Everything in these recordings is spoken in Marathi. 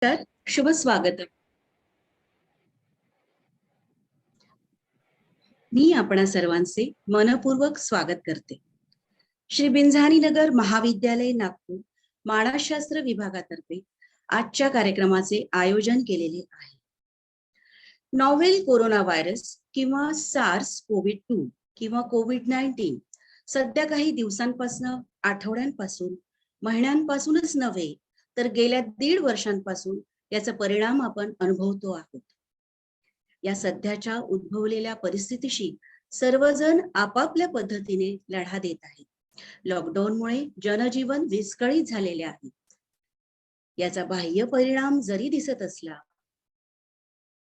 तर शुभ स्वागत. मी आपणा सर्वांचे मनपूर्वक स्वागत करते. श्री बिंझानी नगर महाविद्यालय नागपूर मानसशास्त्र विभागातर्फे आजच्या कार्यक्रमाचे आयोजन केलेले आहे. नॉव्हेल कोरोना व्हायरस किंवा सार्स कोविड 2 किंवा कोविड-19 सध्या काही दिवसांपासून, आठवड्यांपासून, महिन्यांपासूनच नव्हे तर गेल्या 1.5 वर्षांपासून याचा परिणाम आपण अनुभवतो आहोत. या सध्याच्या उद्भवलेल्या परिस्थितीशी सर्वजण आपापल्या पद्धतीने लढा देत आहेत. लॉकडाऊनमुळे जनजीवन विस्कळीत झालेले आहे. याचा बाह्य परिणाम जरी दिसत असला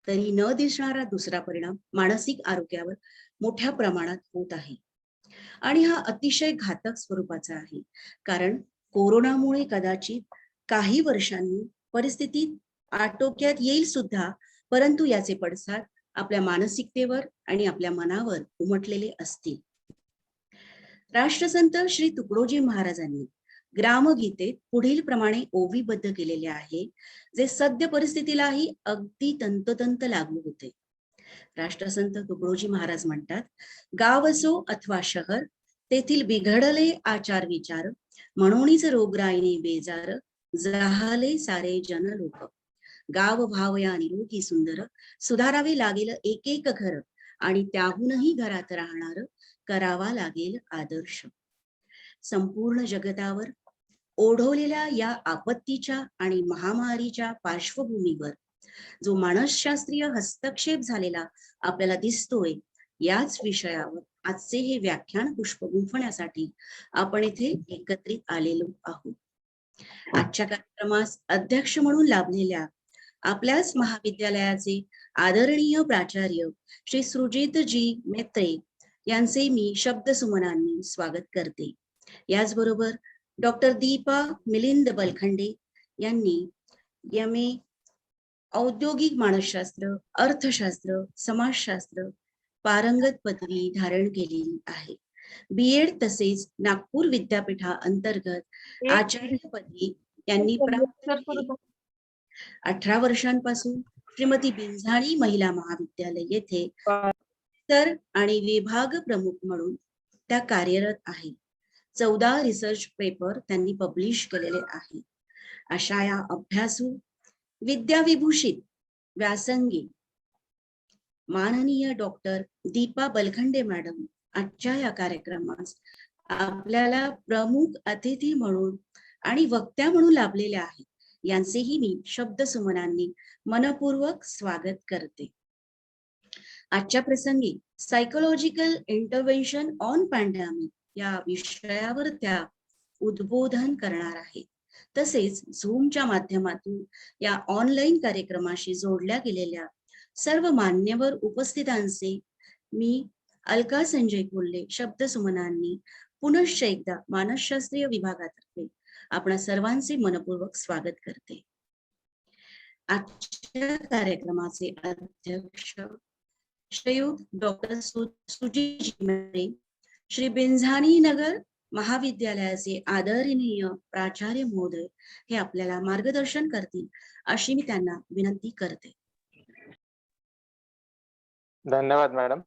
तरी न दिसणारा दुसरा परिणाम मानसिक आरोग्यावर मोठ्या प्रमाणात होत आहे आणि हा अतिशय घातक स्वरूपाचा आहे. कारण कोरोनामुळे कदाचित काही वर्षांनी परिस्थिती आटोक्यात येईल सुद्धा, परंतु याचे पडसाद आपल्या मानसिकतेवर आणि आपल्या मनावर उमटलेले असतील. राष्ट्रसंत श्री तुकडोजी महाराजांनी ग्रामगीतेत पुढील प्रमाणे ओवीबद्ध केलेले आहे, जे सद्य परिस्थितीलाही अगदी तंतोतंत लागू होते. राष्ट्रसंत तुकडोजी महाराज म्हणतात, गाव असो अथवा शहर, तेथील बिघडले आचार विचार, म्हणूनच रोगराईने बेजार, जाहले सारे जन लोक. गाव भावया निरोगी सुंदर, सुधारावे लागेल एक एक घर, आणि त्याहूनही घरात राहणार करावा लागेल आदर्श. संपूर्ण जगतावर ओढवलेल्या या आपत्तीच्या आणि महामारीच्या पार्श्वभूमीवर जो मानसशास्त्रीय हस्तक्षेप झालेला आपल्याला दिसतोय, याच विषयावर आजचे हे व्याख्यान पुष्प गुंफण्यासाठी आपण इथे एकत्रित आलेलो आहोत. आजच्या कार्यक्रमास अध्यक्ष म्हणून लाभलेल्या आपल्याच महाविद्यालयाचे आदरणीय प्राचार्य श्री सुजितजी मेत्रे यांचे मी शब्दसुमनांनी स्वागत करते. याचबरोबर डॉक्टर दीपा मिलिंद बलखंडे यांनी एम.ए. औद्योगिक मानसशास्त्र, अर्थशास्त्र, समाजशास्त्र पारंगत पदवी धारण केलेली आहे. बी.एड तसेच नागपूर विद्यापीठा अंतर्गत आचार्य पदवी यांनी प्राप्त केली. 18 वर्षांपासून श्रीमती बिंझानी महिला महाविद्यालय येथे तर आणि विभाग प्रमुख म्हणून त्या कार्यरत आहे. 14 रिसर्च पेपर त्यांनी पब्लिश केलेले आहे. अशा या अभ्यासू, विद्याविभूषित, व्यासंगी माननीय डॉक्टर दीपा बलखंडे मॅडम आजच्या या कार्यक्रमास आपल्याला प्रमुख अतिथी म्हणून आणि वक्त्या म्हणून लाभलेल्या आहेत. यांचेही मी शब्दसुमनांनी मनपूर्वक स्वागत करते. आजच्या प्रसंगी सायकोलॉजिकल इंटरव्हेन्शन ऑन पॅन्डेमिक या विषयावर त्या उद्बोधन करणार आहेत. तसेच झूमच्या माध्यमातून या ऑनलाईन कार्यक्रमाशी जोडल्या गेलेल्या सर्व मान्यवर उपस्थितांचे मी अलका संजय कोल्हे शब्दसुमनांनी पुनश्च एकदा मानसशास्त्रीय विभागातर्फे आपणा सर्वांचे मनपूर्वक स्वागत करते. आजच्या कार्यक्रमाचे अध्यक्ष श्रीयुत डॉक्टर सुजित मेत्रे, श्री बिंझानी नगर महाविद्यालयाचे आदरणीय प्राचार्य महोदय हे आपल्याला मार्गदर्शन करतील अशी मी त्यांना विनंती करते. धन्यवाद मॅडम.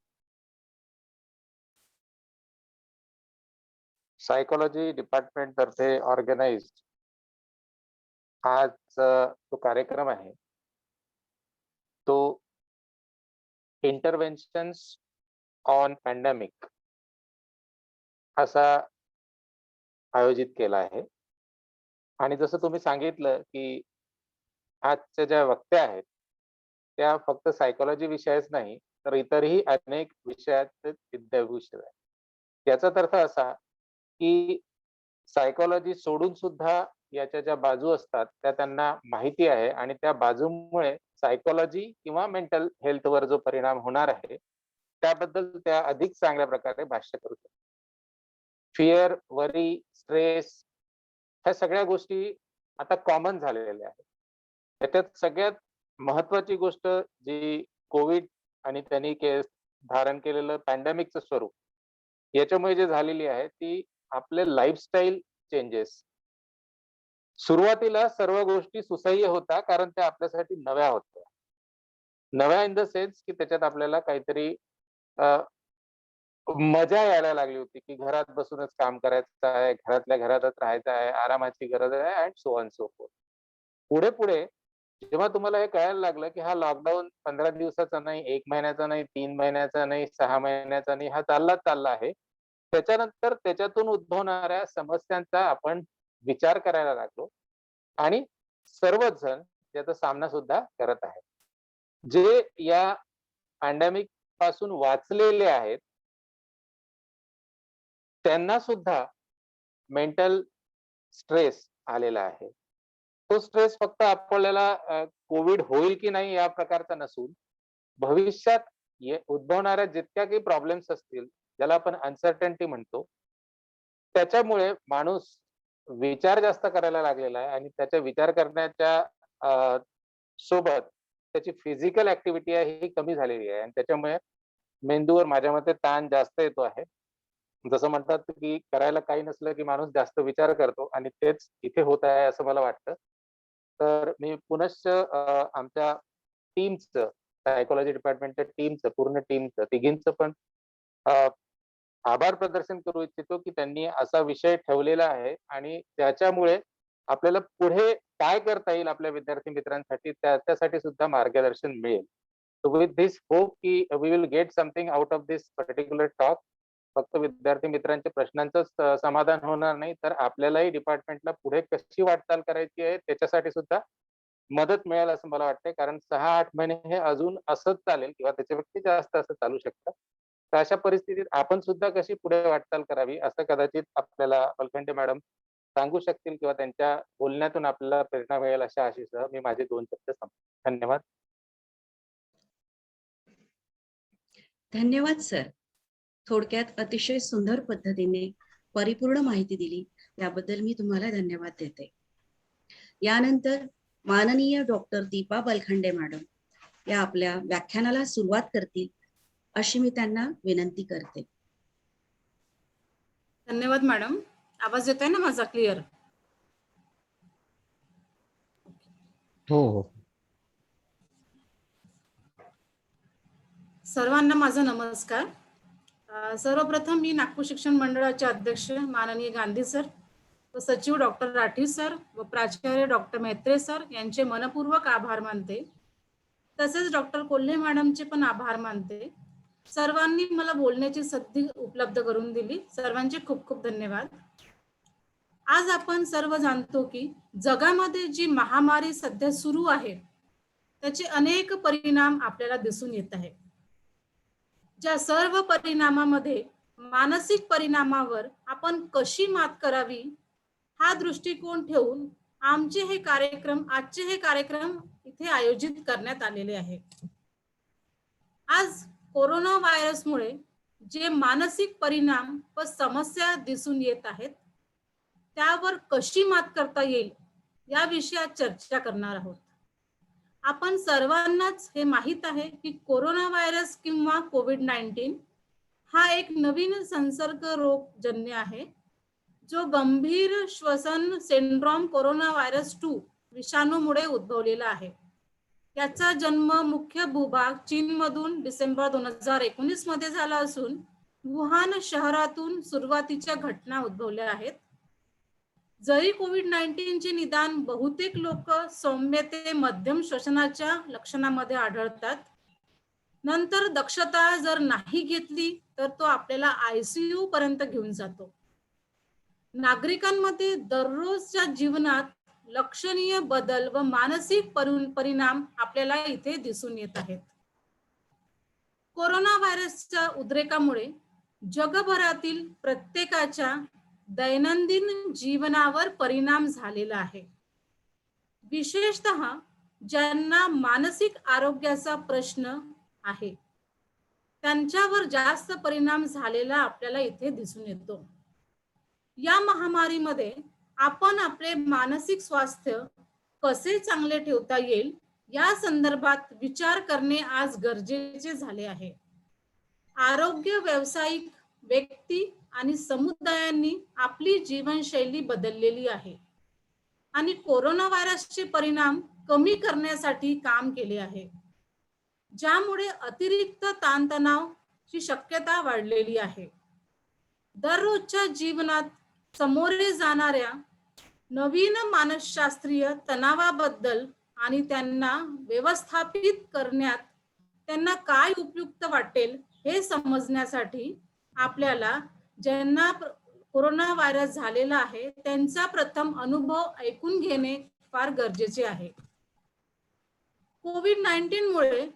सायकोलॉजी डिपार्टमेंट तर्फे ऑर्गनाइज आज तो कार्यक्रम आहे तो इंटरव्हेन्शन्स ऑन पॅन्डेमिक असा आयोजित केला आहे. आणि जसं तुम्ही सांगितलं की आजच्या ज्या वक्त्या आहेत त्या फक्त सायकोलॉजी विषयच नाही तर इतरही अनेक विषयात विद्याभूषण आहे. याचा अर्थ असा की सायकोलॉजी सोडून सुद्धा याच्या ज्या बाजू असतात त्या त्यांना माहिती आहे आणि त्या बाजूमुळे सायकोलॉजी किंवा मेंटल हेल्थवर जो परिणाम होणार आहे त्याबद्दल त्या अधिक चांगल्या प्रकारे भाष्य करू शकतात. फिअर, वरी, स्ट्रेस ह्या सगळ्या गोष्टी आता कॉमन झालेल्या आहेत. त्याच्यात सगळ्यात महत्वाची गोष्ट जी कोविड आणि त्यांनी धारण केलेलं पॅन्डेमिकचं स्वरूप याच्यामुळे जे झालेली आहे ती आपले लाईफस्टाईल चेंजेस सुरुवातीला सर्व गोष्टी सुसह्य होत्या कारण त्या आपल्यासाठी नव्या होत्या. नव्या इन द सेन्स की त्याच्यात आपल्याला काहीतरी अ, मजा यायला लागली होती, की घरात बसूनच काम करायचं आहे, घरातल्या घरातच राहायचं आहे, आरामाची गरज आहे and so on so forth. पुढे-पुढे जेव्हा तुम्हाला हे कळायला लागलं, की हा लॉकडाऊन 15 दिवसाचा नाही, 1 महिन्याचा नाही, 3 महिन्याचा नाही, 6 महिन्याचा नाही, हा चाललाच चालला आहे. त्याच्यानंतर त्याच्यातून उद्भवणाऱ्या समस्यांचा आपण विचार करायला लागलो आणि सर्वच जण त्याचा सामना सुद्धा करत आहेत. जे या पॅन्डेमिक पासून वाचलेले आहेत, त्यांना सुद्धा मेंटल स्ट्रेस आलेला आहे. तो स्ट्रेस फक्त आपल्याला कोविड होईल की नाही या प्रकारचा नसून, भविष्यात उद्भवणाऱ्या जितक्या काही प्रॉब्लेम्स असतील, ज्याला आपण अनसर्टनिटी म्हणतो, त्याच्यामुळे माणूस विचार जास्त करायला लागलेला आहे आणि त्याच्या विचार करण्याच्या सोबत त्याची फिजिकल ॲक्टिव्हिटी आहे ही कमी झालेली आहे आणि त्याच्यामुळे मेंदूवर माझ्या मते ताण जास्त येतो आहे. जसं म्हणतात, की करायला काही नसलं, की माणूस जास्त विचार करतो आणि तेच इथे होत आहे असं मला वाटतं. तर मी पुनश्च आमच्या टीमचं, सायकॉलॉजी डिपार्टमेंटच्या टीमचं, पूर्ण टीमचं, तिघींचं पण अ, आभार प्रदर्शन करू इच्छितो, की त्यांनी असा विषय ठेवलेला आहे आणि त्याच्यामुळे आपल्याला पुढे काय करता येईल आपल्या विद्यार्थी मित्रांसाठी त्याच्यासाठी सुद्धा मार्गदर्शन मिळेल. सो विथ धिस होप की we will get something out of this particular talk. फक्त विद्यार्थी मित्रांच्या प्रश्नांचंच समाधान होणार नाही, तर आपल्यालाही डिपार्टमेंटला पुढे कशी वाटचाल करायची आहे त्याच्यासाठी सुद्धा मदत मिळेल असं मला वाटतंय. कारण 6-8 महिने हे अजून असंच चालेल किंवा त्याच्यापेक्षा जास्त असं चालू शकतं. तर अशा परिस्थितीत आपण सुद्धा कशी पुढे वाटचाल करावी असं कदाचित आपल्याला वलखंडे मॅडम सांगू शकतील किंवा त्यांच्या बोलण्यातून आपल्याला प्रेरणा मिळेल अशा आशेसह मी माझे 2 शब्द संपवतो. धन्यवाद. धन्यवाद सर. थोडक्यात अतिशय सुंदर पद्धतीने परिपूर्ण माहिती दिली, याबद्दल मी तुम्हाला धन्यवाद देते. यानंतर माननीय डॉक्टर दीपा बलखंडे मॅडम या आपल्या व्याख्यानाला सुरुवात करतील अशी मी त्यांना विनंती करते. धन्यवाद मॅडम. आवाज येतोय ना माझा क्लिअर? हो. सर्वांना माझा नमस्कार. सर्वप्रथम मी नागपूर शिक्षण मंडळाचे अध्यक्ष माननीय गांधी सर व सचिव डॉक्टर राठी सर व प्राचार्य डॉक्टर म्हेत्रे सर यांचे मनपूर्वक आभार मानते. तसेच डॉक्टर कोल्हे मॅडमचे पण आभार मानते. सर्वांनी मला बोलण्याची संधी उपलब्ध करून दिली. सर्वांचे खूप खूप धन्यवाद. आज आपण सर्व जाणतो की जगामध्ये जी महामारी सध्या सुरू आहे त्याचे अनेक परिणाम आपल्याला दिसून येत आहेत. ज्या सर्व परिणामामध्ये मानसिक परिणामावर आपण कशी मात करावी हा दृष्टिकोन ठेवून आजचे हे कार्यक्रम इथे आयोजित करण्यात आलेले आहे. आज कोरोना व्हायरसमुळे जे मानसिक परिणाम व समस्या दिसून येत आहेत त्यावर कशी मात करता येईल या विषयात चर्चा करणार आहोत. आपण सर्वांनाच हे माहित आहे की कोरोना व्हायरस किंवा कोविड-19 हा एक नवीन संसर्ग रोगजन्य आहे जो गंभीर श्वसन सिंड्रोम कोरोना व्हायरस 2 विषाणूमुळे उद्भवलेला आहे. याचा जन्म मुख्य भूभाग चीनमधून डिसेंबर 2019 मध्ये झाला असून वुहान शहरातून सुरुवातीच्या घटना उद्भवल्या आहेत. जरी कोविड-19 चे निदान बहुतेक लोक सौम्य ते मध्यम श्वसनाच्या लक्षणामध्ये आढळतात. नंतर दक्षता जर नाही घेतली तर तो आपल्याला आयसीयू पर्यंत घेऊन जातो. नागरिकांमध्ये दररोजच्या जीवनात लक्षणीय बदल व मानसिक परिणाम आपल्याला इथे दिसून येत आहेत. कोरोना व्हायरसच्या उद्रेकामुळे जगभरातील प्रत्येकाच्या दैनंदिन जीवनावर परिणाम झालेला आहे. विशेषतः ज्यांना मानसिक आरोग्याचा प्रश्न आहे त्यांच्यावर जास्त परिणाम झालेला आपल्याला इथे दिसून येतो. या महामारीमध्ये आपण आपले मानसिक स्वास्थ्य कसे चांगले ठेवता येईल या संदर्भात विचार करणे आज गरजेचे झाले आहे. आरोग्य व्यावसायिक व्यक्ती आणि समुदायांनी आपली जीवनशैली बदललेली आहे. आणि कोरोना व्हायरसचे परिणाम कमी करण्यासाठी काम केले आहे, ज्यामुळे अतिरिक्त ताणतणावाची शक्यता वाढलेली आहे. दररोजच्या जीवनात सामोरे जाणाऱ्या नवीन मानसशास्त्रीय तणावाबद्दल आणि त्यांना व्यवस्थापित करण्यात त्यांना काय उपयुक्त वाटेल हे समजण्यासाठी आपल्याला ज्यांना कोरोना व्हायरस झालेला आहे त्यांचा प्रथम अनुभव ऐकून घेणे फार गरजेचे आहे. कोविड-19 मुळे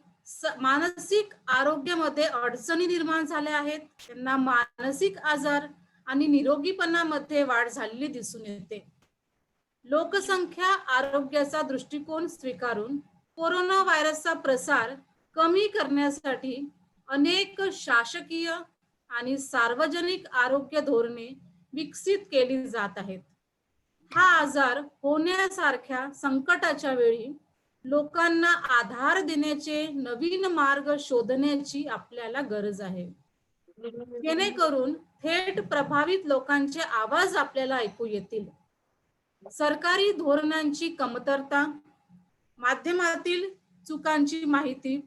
मानसिक आरोग्यामध्ये अडचणी निर्माण झाल्या आहेत. त्यांना मानसिक आजार आणि निरोगीपणामध्ये वाढ झालेली दिसून येते. लोकसंख्या आरोग्याचा दृष्टिकोन स्वीकारून कोरोना व्हायरसचा प्रसार कमी करण्यासाठी अनेक शासकीय आणि सार्वजनिक आरोग्य धोरणे विकसित केली जात आहेत. हा आजार होण्यासारख्या संकटाच्या वेळी लोकांना आधार देण्याचे नवीन मार्ग शोधण्याची आपल्याला गरज आहे, जेणेकरून थेट प्रभावित लोकांचे आवाज आपल्याला ऐकू येतील. सरकारी धोरणांची कमतरता, माध्यमातील चुकांची माहिती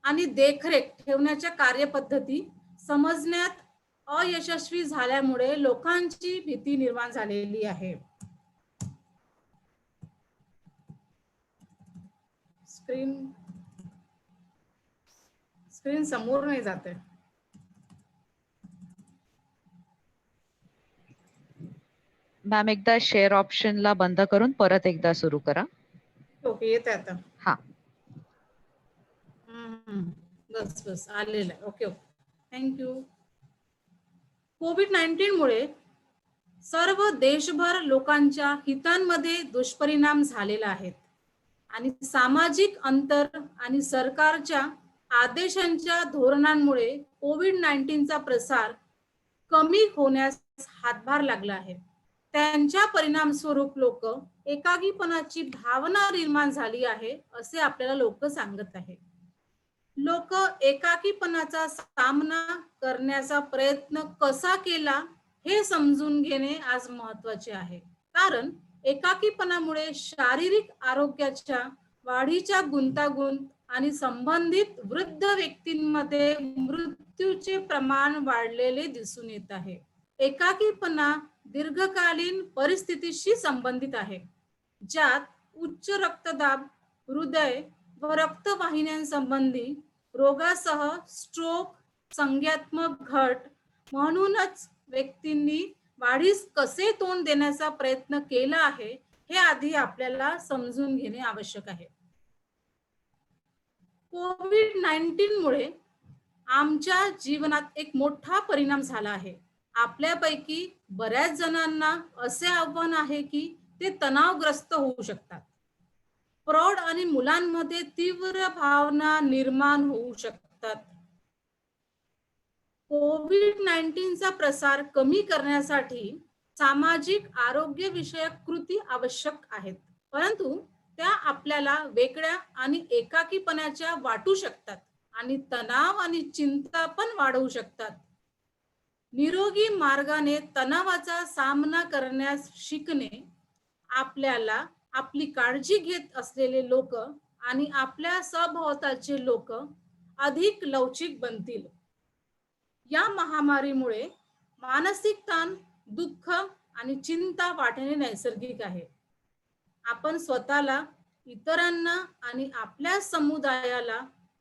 आणि देखरेख ठेवण्याच्या कार्यपद्धती समजण्यात अयशस्वी झाल्यामुळे लोकांची भीती निर्माण झालेली आहे. स्क्रीन समोर नाही जाते. मॅम एकदा शेअर ऑप्शनला बंद करून परत एकदा सुरू करा. ओके, येत आता. हा, बस आलेलं आहे. Okay, thank you. कोविड-19 मुळे सर्व देशभर लोकांच्या हितांमध्ये दुष्परिणाम झालेला आहेत आणि सामाजिक अंतर आणि सरकारच्या आदेशांच्या धोरणांमुळे कोविड-19चा प्रसार कमी होण्यास हातभार लागला आहे. त्यांच्या परिणाम स्वरूप लोक एकाकीपणाची भावना निर्माण झाली आहे असे आपल्याला लोक सांगत आहेत. लोक एकाकीपणाचा सामना करण्याचा प्रयत्न कसा केला हे समजून घेणे आज महत्त्वाचे आहे, कारण एकाकीपणामुळे शारीरिक आरोग्याच्या वाढीच्या गुंतागुंत आणि संबंधित वृद्ध व्यक्तींमध्ये मृत्यूचे प्रमाण वाढलेले दिसून येत आहे. एकाकीपणा दीर्घकालीन परिस्थितीशी संबंधित आहे, ज्यात उच्च रक्तदाब, हृदय व रक्तवाहिन्यांसंबंधी रोगासह स्ट्रोक, संज्ञात्मक घट. म्हणूनच व्यक्तींनी वाढीस कसे तोंड देण्याचा प्रयत्न केला आहे हे आधी आपल्याला समजून घेणे आवश्यक आहे. कोविड-19 मुळे आमच्या जीवनात एक मोठा परिणाम झाला आहे. आपल्यापैकी बऱ्याच जणांना असे आव्हान आहे की ते तणावग्रस्त होऊ शकतात. प्रौढ आणि मुलांमध्ये तीव्र भावना निर्माण होऊ शकतात. कोविड-19चा प्रसार कमी करण्यासाठी सामाजिक आरोग्य विषयक कृती आवश्यक आहेत, परंतु त्या आपल्याला वेगळ्या आणि एकाकीपणाच्या वाटू शकतात आणि तणाव आणि चिंता पण वाढवू शकतात. निरोगी मार्गाने तणावाचा सामना करण्यास शिकणे आपल्याला आपली काळजी घेत असलेले लोक आणि आपल्या सभोवतालचे लोक अधिक लवचिक बनतील. या महामारीमुळे मानसिक ताण, दुःख आणि चिंता वाढणे नैसर्गिक आहे. आपण स्वतःला, इतरांना आणि आपल्या समुदायाला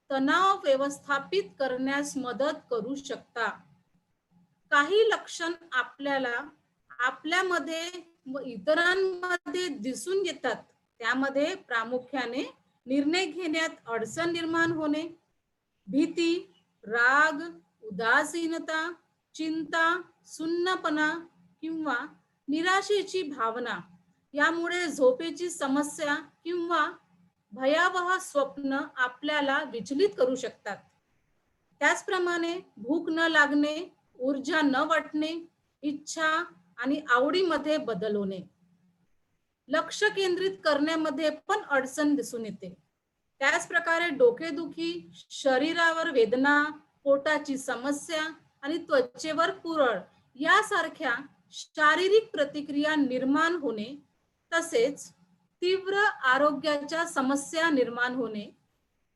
तणाव व्यवस्थापित करण्यास मदत करू शकता. काही लक्षण आपल्याला आपल्यामध्ये व इतरांमध्ये दिसून येतात. त्यामध्ये प्रामुख्याने निर्णय घेण्यात अडचण निर्माण होणे, भीती, राग, उदासीनता, चिंता, सुन्नपणा किंवा निराशेची भावना. यामुळे झोपेची समस्या किंवा भयावह स्वप्न आपल्याला विचलित करू शकतात. त्याचप्रमाणे भूक न लागणे, ऊर्जा न वाटणे, इच्छा आणि आवडीमध्ये बदल होणे, लक्ष केंद्रित करण्यामध्ये पण अडचण दिसून येते. त्याच प्रकारे डोकेदुखी, शरीरावर वेदना, पोटाची समस्या आणि त्वचेवर पुरळ यासारख्या शारीरिक प्रतिक्रिया निर्माण होणे, तसेच तीव्र आरोग्याच्या समस्या निर्माण होणे,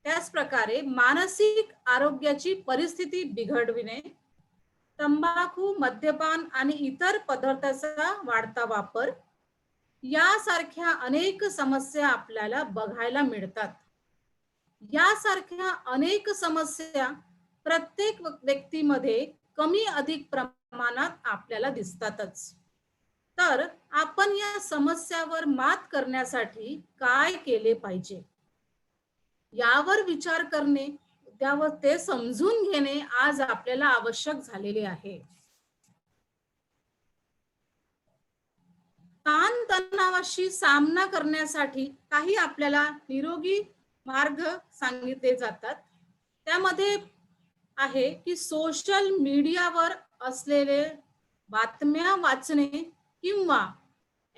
त्याच प्रकारे मानसिक आरोग्याची परिस्थिती बिघडविणे, तंबाखू, मद्यपान आणि इतर पदार्थांचा वाढता वापर यासारख्या अनेक समस्या आपल्याला बघायला मिळतात. यासारख्या अनेक समस्या प्रत्येक व्यक्तीमध्ये कमी अधिक प्रमाणात आपल्याला दिसतातच. तर आपण या समस्यावर मात करण्यासाठी काय केले पाहिजे यावर विचार करणे, त्यावर ते समजून घेणे आज आपल्याला आवश्यक झालेले आहे. ताण तणावाशी सामना करण्यासाठी काही आपल्याला निरोगी मार्ग सांगितले जातात. त्यामध्ये आहे की सोशल मीडियावर असलेले बातम्या वाचणे किंवा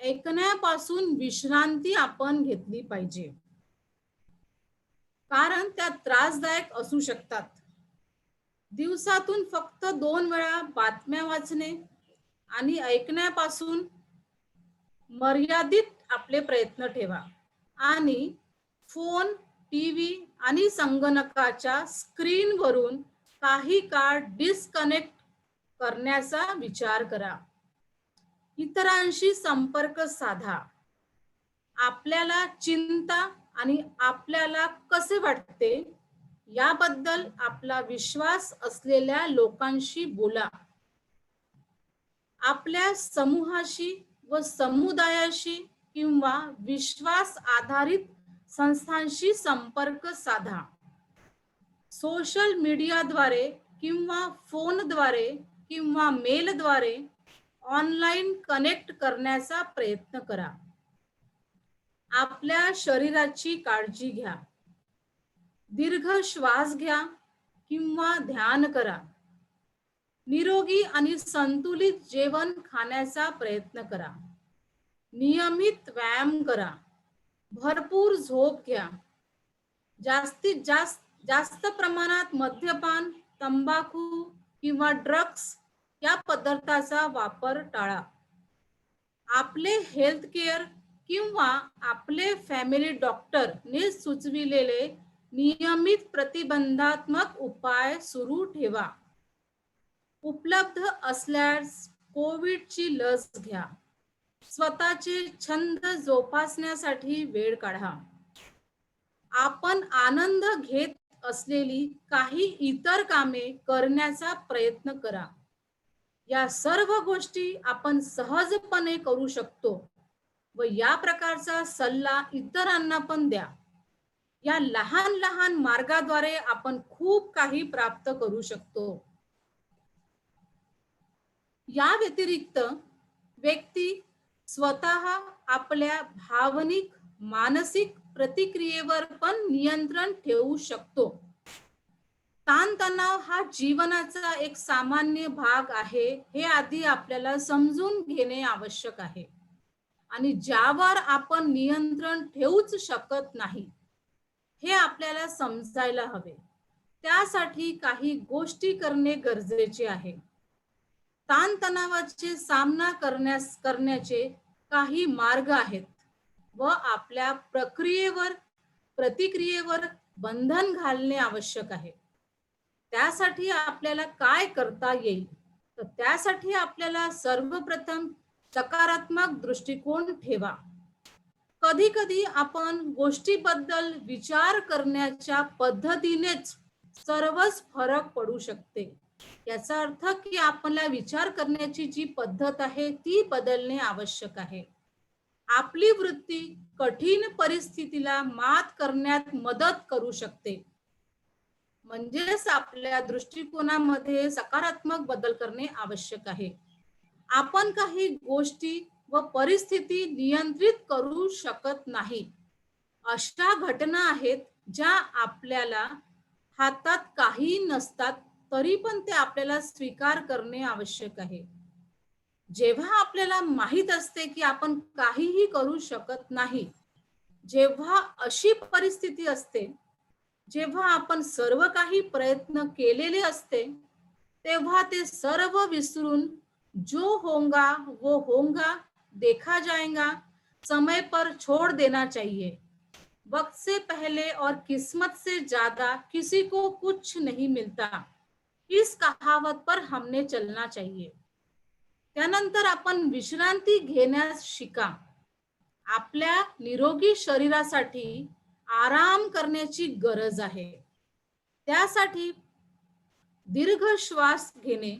ऐकण्यापासून विश्रांती आपण घेतली पाहिजे, कारण त्या त्रासदायक असू शकतात. दिवसातून फक्त 2 वेळा बातम्या वाचणे आणि ऐकण्यापासून मर्यादित आपले प्रयत्न ठेवा आणि फोन, टीव्ही आणि संगणकाच्या स्क्रीनवरून काही काळ डिस्कनेक्ट करण्याचा विचार करा. इतरांशी संपर्क साधा. आपल्याला चिंता आणि आपल्याला कसे वाटते याबद्दल आपला विश्वास असलेल्या लोकांशी बोला. आपल्या समूहाशी व समुदायाशी किंवा विश्वास आधारित संस्थांशी संपर्क साधा. सोशल मीडियाद्वारे किंवा फोनद्वारे किंवा मेलद्वारे ऑनलाईन कनेक्ट करण्याचा प्रयत्न करा. आपल्या शरीराची काळजी घ्या. दीर्घ श्वास घ्या किंवा ध्यान करा. निरोगी आणि संतुलित जेवण खाण्याचा प्रयत्न करा. नियमित व्यायाम करा. भरपूर झोप घ्या. जास्तीत जास्त प्रमाणात मद्यपान, तंबाखू किंवा ड्रग्स या पदार्थाचा वापर टाळा. आपले हेल्थ केअर किंवा आपले फॅमिली डॉक्टर ने सुचविलेले नियमित प्रतिबंधात्मक उपाय सुरू ठेवा. उपलब्ध असल्यास कोविडची लस घ्या. स्वतःचे छंद जोपासण्यासाठी वेळ काढा. आपण आनंद घेत असलेली काही इतर कामे करण्याचा प्रयत्न करा. या सर्व गोष्टी आपण सहजपणे करू शकतो व या प्रकारचा सल्ला इतरांना पण द्या. या लहान लहान मार्गाद्वारे आपण खूप काही प्राप्त करू शकतो. या व्यतिरिक्त व्यक्ती स्वतः आपल्या भावनिक, मानसिक प्रतिक्रियेवर पण नियंत्रण ठेवू शकतो. ताणतणाव हा जीवनाचा एक सामान्य भाग आहे हे आधी आपल्याला समजून घेणे आवश्यक आहे आणि ज्यावर आपण नियंत्रण ठेवूच शकत नाही हे आपल्याला समजायला हवे. त्यासाठी काही गोष्टी करणे गरजेचे आहे. ताणतणावाचे सामना करण्याचे काही मार्ग आहेत व आपल्या प्रतिक्रियेवर बंधन घालणे आवश्यक आहे. त्यासाठी आपल्याला काय करता येईल, तर त्यासाठी आपल्याला सर्वप्रथम सकारात्मक दृष्टिकोन ठेवा. कधी कधी आपण गोष्टीबद्दल विचार करण्याच्या पद्धतीनेच सर्वच फरक पडू शकते. याचा अर्थ की आपल्याला विचार करण्याची जी पद्धत आहे ती बदलणे आवश्यक आहे. आपली वृत्ती कठीण परिस्थितीला मात करण्यात मदत करू शकते. म्हणजेच आपल्या दृष्टिकोनामध्ये सकारात्मक बदल करणे आवश्यक आहे. आपण काही गोष्टी व परिस्थिती नियंत्रित करू शकत नाही. अशा घटना आहेत ज्या आपल्याला हातात काही नसतात तरी पण ते आपल्याला स्वीकार करणे आवश्यक आहे. जेव्हा आपल्याला माहित असते की आपण काहीही करू शकत नाही, जेव्हा अशी परिस्थिती असते, जेव्हा आपण सर्व काही प्रयत्न केलेले असते, तेव्हा ते सर्व विसरून जो होगा वो होगा, देखा जाएगा, समय पर छोड़ देना चाहिए। वक्त से पहले और किस्मत से ज्यादा किसी को कुछ नहीं मिळता, इस कहावत पर हमने चलना चाहिए. त्यानंतर आपण विश्रांती घेण्यास शिका. आपल्या निरोगी शरीरासाठी आराम करण्याची गरज आहे. त्यासाठी दीर्घ श्वास घेणे,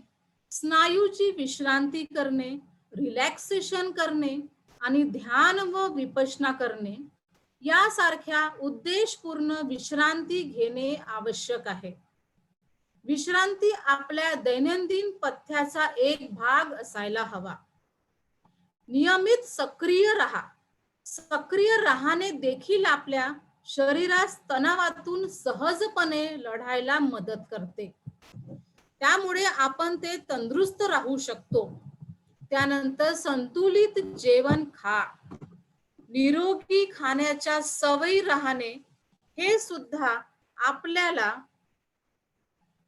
स्नायूची विश्रांती करणे, रिलॅक्सेशन करणे आणि ध्यान व विपश्यना करणे यासारख्या उद्देशपूर्ण विश्रांती घेणे आवश्यक आहे. विश्रांती आपल्या दैनंदिन पथ्याचा एक भाग असायला हवा. नियमित सक्रिय राहा. सक्रिय राहणे देखील आपल्या शरीरास तणावातून सहजपणे लढायला मदत करते. त्यामुळे आपण ते तंदुरुस्त राहू शकतो. त्यानंतर संतुलित जेवण खा. निरोगी खाण्याच्या सवयी राहणे हे सुद्धा आपल्याला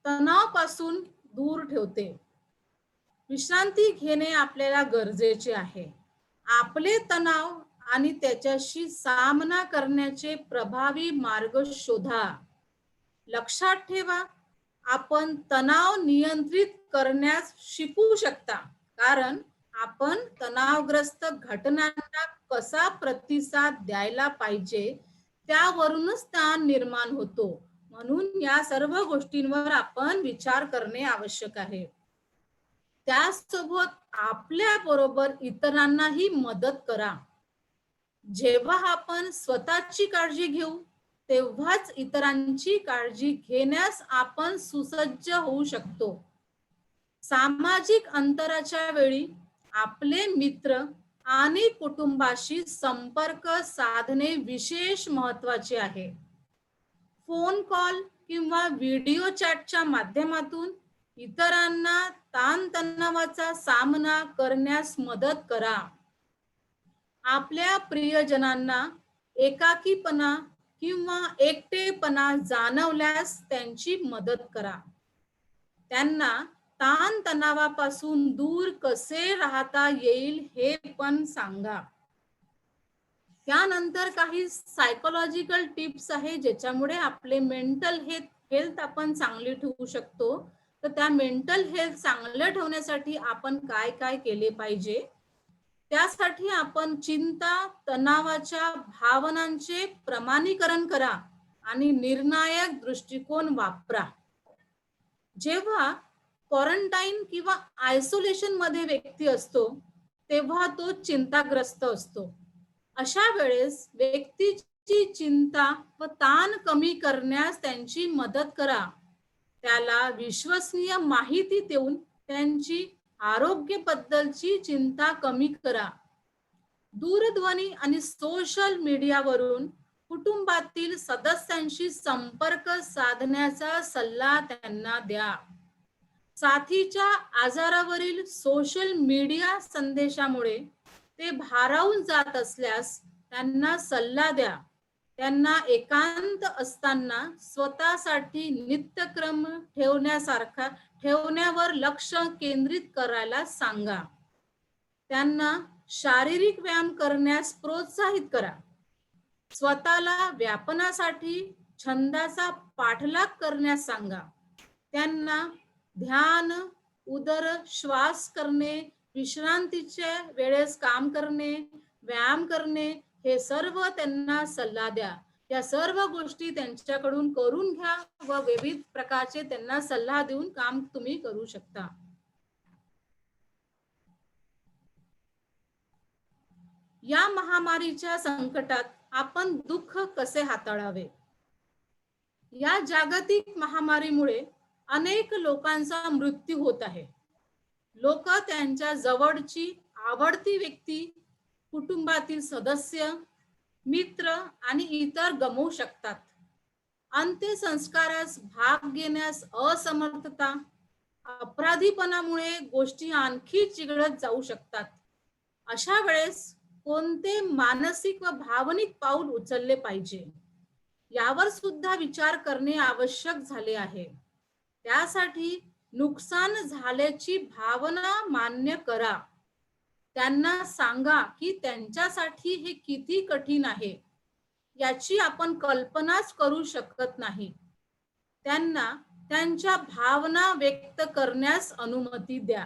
तणावापासून दूर ठेवते. विश्रांती घेणे आपल्याला गरजेचे आहे. आपले तणाव आणि त्याच्याशी सामना करण्याचे प्रभावी मार्ग शोधा. लक्षात ठेवा, आपण तणाव नियंत्रित करण्यास शिकू शकता, कारण आपण तणावग्रस्त घटनांना कसा प्रतिसाद द्यायला पाहिजे त्यावरूनच ताण निर्माण होतो. म्हणून या सर्व गोष्टींवर आपण विचार करणे आवश्यक आहे. त्यासोबत आपल्या बरोबर इतरांनाही मदत करा. जेव्हा आपण स्वतःची काळजी घेऊ तेव्हाच इतरांची काळजी घेण्यास आपण सुसज्ज होऊ शकतो. सामाजिक अंतराच्या वेळी आपले मित्र आणि कुटुंबाशी संपर्क साधणे विशेष महत्त्वाचे आहे. फोन कॉल किंवा व्हिडिओ चॅटच्या माध्यमातून इतरांना ताणतणावाचा सामना करण्यास मदत करा. आपल्या प्रियजनांना एकाकीपणा किंवा एकटेपणा जाणवल्यास त्यांची मदत करा. त्यांना ताणतणावापासून दूर कसे राहता येईल हे पण सांगा. त्यानंतर काही सायकोलॉजिकल टिप्स आहे ज्याच्यामुळे आपले मेंटल हेल्थ आपण चांगली ठेवू शकतो. तर त्या मेंटल हेल्थ चांगलं ठेवण्यासाठी आपण काय काय केले पाहिजे, त्यासाठी आपण चिंता तणावाच्या भावनांचे प्रमाणीकरण करा आणि निर्णायक दृष्टिकोन वापरा. जेव्हा क्वारंटाईन किंवा आयसोलेशन मध्ये व्यक्ती असतो तेव्हा तो चिंताग्रस्त असतो. अशा वेळेस व्यक्तीची चिंता व ताण कमी करण्यास त्यांची मदत करा. त्याला विश्वसनीय माहिती देऊन त्यांची आरोग्याबद्दलची चिंता कमी करा. दूरध्वनी आणि सोशल मीडियावरून कुटुंबातील सदस्यांशी संपर्क साधण्याचा सल्ला त्यांना द्या. साथीच्या आजारावरील सोशल मीडिया संदेशामुळे ते भारावून जात असल्यास त्यांना सल्ला द्या. त्यांना एकांत असताना स्वतःसाठी नित्यक्रम ठेवण्यावर लक्ष केंद्रित करायला सांगा. त्यांना शारीरिक व्यायाम करण्यास प्रोत्साहित करा. स्वतःला व्यापनासाठी छंदाचा पाठलाग करण्यास सांगा. त्यांना ध्यान, उदर श्वास करणे, विश्रांतीच्या वेळेस काम करणे, व्यायाम करणे हे सर्व त्यांना सल्ला द्या. या सर्व गोष्टी त्यांच्याकडून करून घ्या व विविध प्रकारचे त्यांना सल्ला देऊन काम तुम्ही करू शकता. या महामारीच्या संकटात आपण दुःख कसे हाताळावे? या जागतिक महामारीमुळे अनेक लोकांचा मृत्यू होत आहे. लोक त्यांच्या जवळची आवडती व्यक्ती, कुटुंबातील सदस्य, मित्र आणि इतर गमावू शकतात. अंत्यसंस्कारास भाग घेण्यास असमर्थता, अपराधीपणामुळे गोष्टी आणखी चिघळत जाऊ शकतात. अशा वेळेस कोणते मानसिक व भावनिक पाऊल उचलले पाहिजे यावर सुद्धा विचार करणे आवश्यक झाले आहे. त्यासाठी नुकसान झाल्याची भावना मान्य करा. त्यांना सांगा की त्यांच्यासाठी हे किती कठीण आहे याची आपण कल्पनाच करू शकत नाही. त्यांना त्यांच्या भावना व्यक्त करण्यास अनुमती द्या.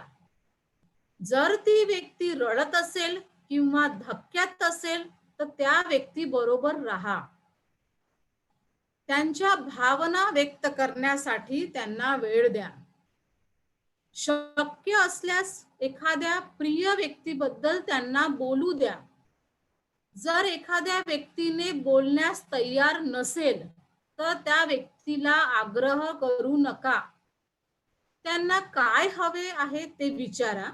जर ती व्यक्ती रडत असेल किंवा धक्क्यात असेल तर त्या व्यक्ती बरोबर राहा. त्यांच्या भावना व्यक्त करण्यासाठी त्यांना वेळ द्या. शक्य असल्यास एखाद्या प्रिय व्यक्तीबद्दल त्यांना बोलू द्या. जर एखाद्या व्यक्तीने बोलण्यास तयार नसेल तर त्या व्यक्तीला आग्रह करू नका. त्यांना काय हवे आहे ते विचारा.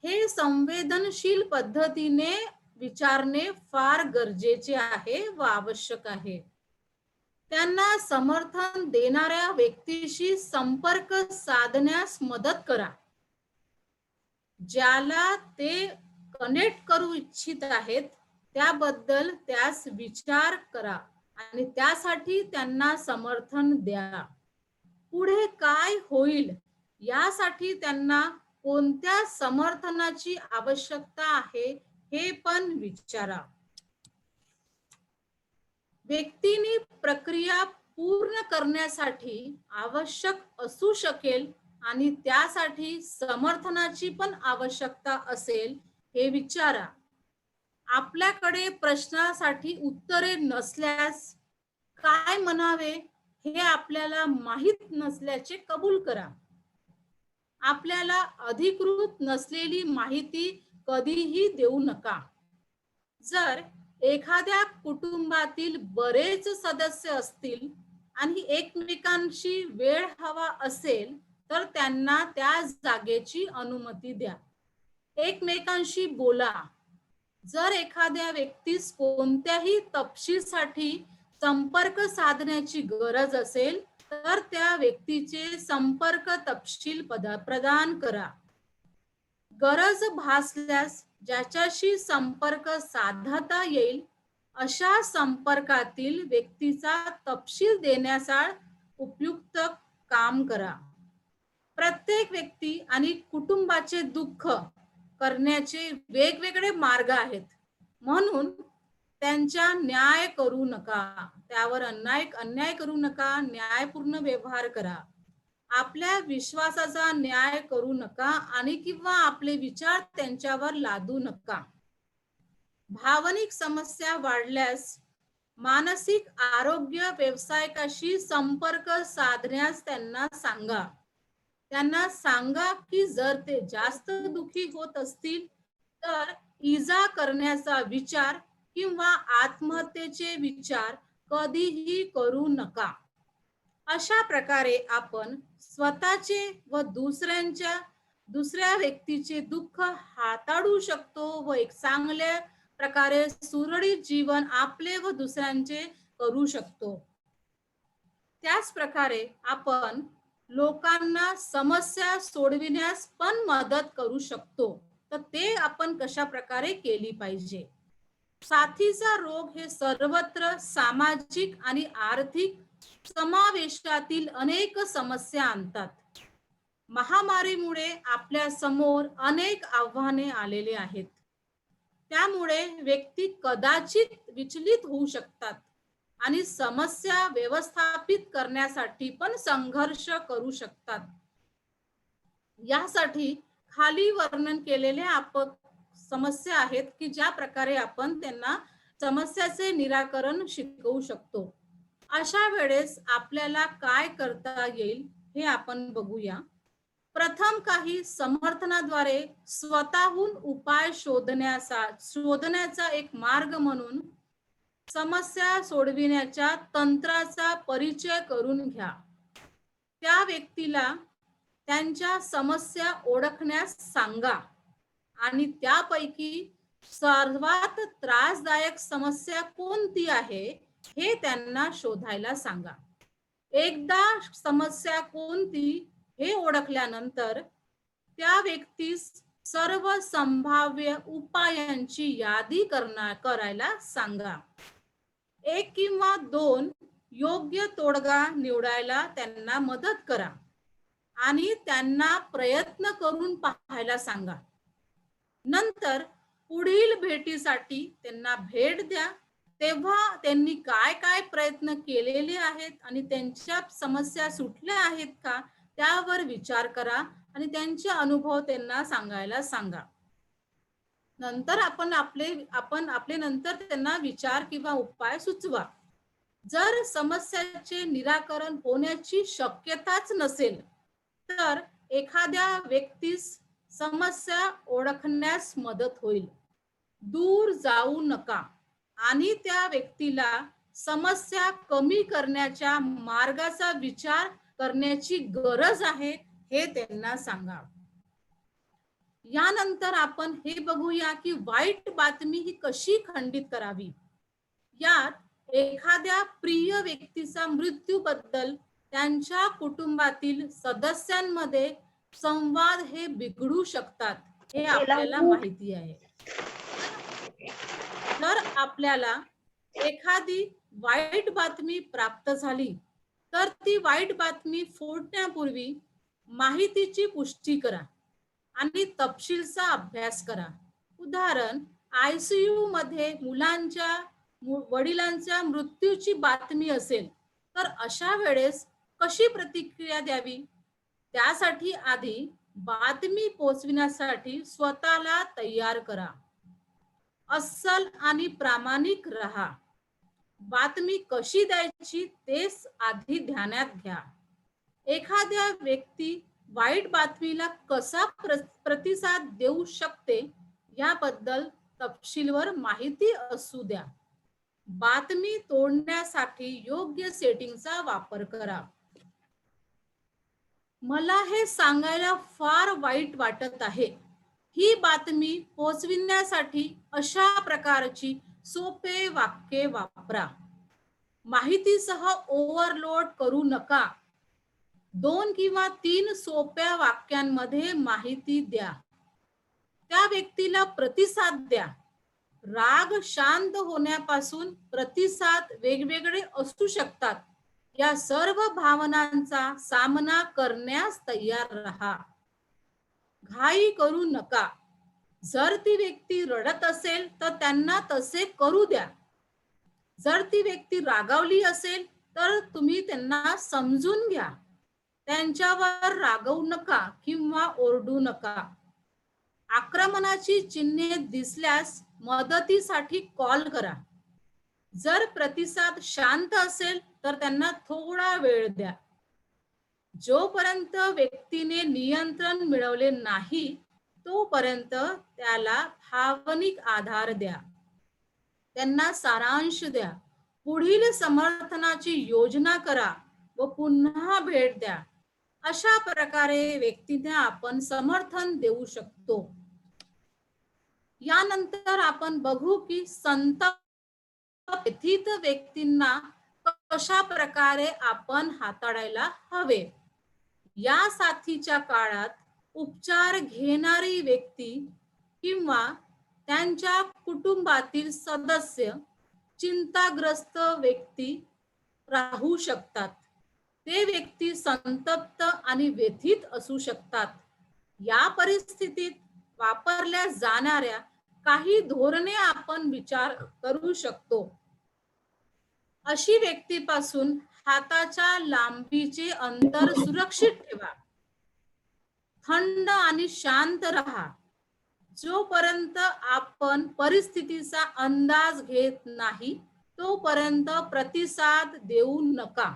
हे संवेदनशील पद्धतीने विचारणे फार गरजेचे आहे व आवश्यक आहे. त्यांना समर्थन देणाऱ्या व्यक्तीशी संपर्क साधण्यास मदत करा. ज्याला ते कनेक्ट करू इच्छित आहेत त्याबद्दल त्यास विचार करा आणि त्यासाठी त्यांना समर्थन द्या. पुढे काय होईल यासाठी त्यांना कोणत्या समर्थनाची आवश्यकता आहे हे पण विचारा. व्यक्तीने प्रक्रिया पूर्ण करण्यासाठी आवश्यक असू शकेल आणि त्यासाठी समर्थनाची पण आवश्यकता असेल हे विचारा. आपल्याकडे प्रश्नासाठी उत्तरे नसल्यास काय म्हणावे हे आपल्याला माहित नसल्याचे कबूल करा. आपल्याला अधिकृत नसलेली माहिती कधीही देऊ नका. जर एखाद्या कुटुंबातील बरेच सदस्य असतील आणि एकमेकांशी वेळ हवा असेल तर त्यांना त्या जागेची अनुमती द्या. एकमेकांशी बोला. जर एखाद्या व्यक्तीस कोणत्याही तपशीलसाठी संपर्क साधण्याची गरज असेल तर त्या व्यक्तीचे संपर्क तपशील प्रदान करा. गरज भासल्यास ज्याच्याशी संपर्क साधता येईल अशा संपर्कातील व्यक्तीचा तपशील देण्याचा उपयुक्त काम करा. प्रत्येक व्यक्ती आणि कुटुंबाचे दुःख करण्याचे वेगवेगळे मार्ग आहेत, म्हणून त्यांच्या न्याय करू नका. त्यावर अन्याय करू नका. न्यायपूर्ण व्यवहार करा. आपल्या विश्वासाचा न्याय करू नका आणि किंवा आपले विचार त्यांच्यावर लादू नका. भावनिक समस्या वाढल्यास मानसिक आरोग्य व्यावसायिकाशी संपर्क साधण्यास त्यांना सांगा. त्यांना सांगा की जर ते जास्त दुःखी होत असतील तर इजा करण्याचा विचार किंवा आत्महत्येचे विचार कधीही करू नका. अशा प्रकारे आपण स्वतःचे व दुसऱ्या व्यक्तीचे दुःख हाताळू शकतो व एक चांगल्या प्रकारे सुरळीत जीवन आपले व दुसऱ्यांचे करू शकतो. त्याच प्रकारे आपण लोकांना समस्या सोडविण्यास पण मदत करू शकतो. तर ते आपण कशा प्रकारे केली पाहिजे. साथीचा रोग हे सर्वत्र सामाजिक आणि आर्थिक समावेशातील अनेक समस्या आणतात. महामारीमुळे आपल्या समोर अनेक आव्हाने आलेले आहेत. त्यामुळे व्यक्ती कदाचित विचलित होऊ शकतात आणि समस्या व्यवस्थापित करण्यासाठी पण संघर्ष करू शकतात. यासाठी खाली वर्णन केलेले समस्या आहेत की ज्या प्रकारे आपण त्यांना समस्याचे निराकरण शिकवू शकतो. अशा वेळेस आपल्याला काय करता येईल हे आपण बघूया. प्रथम काही समर्थनाद्वारे स्वतःहून उपाय शोधण्याचा एक मार्ग म्हणून समस्या सोडविण्याच्या तंत्राचा परिचय करून घ्या. त्या व्यक्तीला त्यांच्या समस्या ओळखण्यास सांगा आणि त्यापैकी सर्वात त्रासदायक समस्या कोणती आहे हे त्यांना शोधायला सांगा. एकदा समस्या कोणती हे ओळखल्यानंतर त्या व्यक्तीस सर्व संभाव्य उपायांची यादी करायला सांगा. 1 किंवा 2 योग्य तोडगा निवडायला त्यांना मदत करा. आणि त्यांना प्रयत्न करून पाहायला सांगा. नंतर पुढील भेटीसाठी त्यांना भेट द्या. तेव्हा त्यांनी काय काय प्रयत्न केलेले आहेत आणि त्यांच्या समस्या सुटल्या आहेत का त्यावर विचार करा आणि त्यांचे अनुभव त्यांना सांगायला सांगा. नंतर आपण आपले नंतर त्यांना विचार किंवा उपाय सुचवा. जर समस्याचे निराकरण होण्याची शक्यताच नसेल तर एखाद्या व्यक्तीस समस्या ओळखण्यास मदत होईल. दूर जाऊ नका आणि त्या व्यक्तीला समस्या कमी करण्याच्या मार्गाचा विचार करण्याची गरज आहे हे त्यांना सांगा. यानंतर आपण हे बघूया की वाईट बातमी ही कशी खंडित करावी. यात एखाद्या प्रिय व्यक्तीचा मृत्यूबद्दल त्यांच्या कुटुंबातील सदस्यांमध्ये संवाद हे बिघडू शकतात हे आपल्याला माहिती आहे. जर आपल्याला एखादी वाईट बातमी प्राप्त झाली तर ती वाईट बातमी फोडण्यापूर्वी माहितीची पुष्टी करा आणि तपशीलचा अभ्यास करा. उदाहरण, ICU मध्ये मुलांच्या वडिलांच्या मृत्यूची बातमी असेल तर अशा वेळेस कशी प्रतिक्रिया द्यावी. त्यासाठी आधी बातमी पोहोचविण्यासाठी स्वतःला तयार करा. अस्सल आणि प्रामाणिक रहा. बातमी कशी द्यायची तेच आधी ध्यानात घ्या. एखाद्या व्यक्ती वाईट बातमीला कसा प्रतिसाद देऊ शकते याबद्दल तपशीलवार माहिती असू द्या. बातमी तोडण्यासाठी योग्य सेटिंगचा वापर करा. मला हे सांगायला फार वाईट वाटत आहे. ही बातमी पोहोचविण्यासाठी अशा प्रकारची सोपे वाक्ये वापरा. माहितीसह ओव्हरलोड करू नका. 2 किंवा 3 सोप्या वाक्यांमध्ये माहिती द्या. त्या व्यक्तीला प्रतिसाद द्या. राग शांत होण्यापासून प्रतिसाद वेगवेगळे असू शकतात. या सर्व भावनांचा सामना करण्यास तयार राहा. घाई करू नका. जर ती व्यक्ती रडत असेल तर त्यांना तसे करू द्या. जर ती व्यक्ती रागावली असेल तर तुम्ही त्यांना समजून घ्या. त्यांच्यावर रागवू नका किंवा ओरडू नका. आक्रमणाची चिन्हे दिसल्यास मदतीसाठी कॉल करा. जर प्रतिसाद शांत असेल तर त्यांना थोडा वेळ द्या. जोपर्यंत व्यक्तीने नियंत्रण मिळवले नाही तोपर्यंत त्याला भावनिक आधार द्या. त्यांना सारांश द्या. पुढील समर्थनाची योजना करा व पुन्हा भेट द्या. अशा प्रकारे व्यक्तींना आपण समर्थन देऊ शकतो. यानंतर आपण बघू की संतप्त व्यक्तींना कशा प्रकारे आपण हाताळायला हवे. या साथीच्या काळात उपचार घेणारी व्यक्ती किंवा त्यांच्या कुटुंबातील सदस्य चिंताग्रस्त व्यक्ती राहू शकतात. ते व्यक्ती संतप्त आणि व्यथित असू शकतात. या परिस्थितीत वापरल्या जाणाऱ्या काही धोरणे आपण विचार करू शकतो. अशी व्यक्तीपासून हाताच्या लांबीचे अंतर सुरक्षित ठेवा. थंड आणि शांत राहा. जोपर्यंत आपण परिस्थितीचा अंदाज घेत नाही तोपर्यंत प्रतिसाद देऊ नका.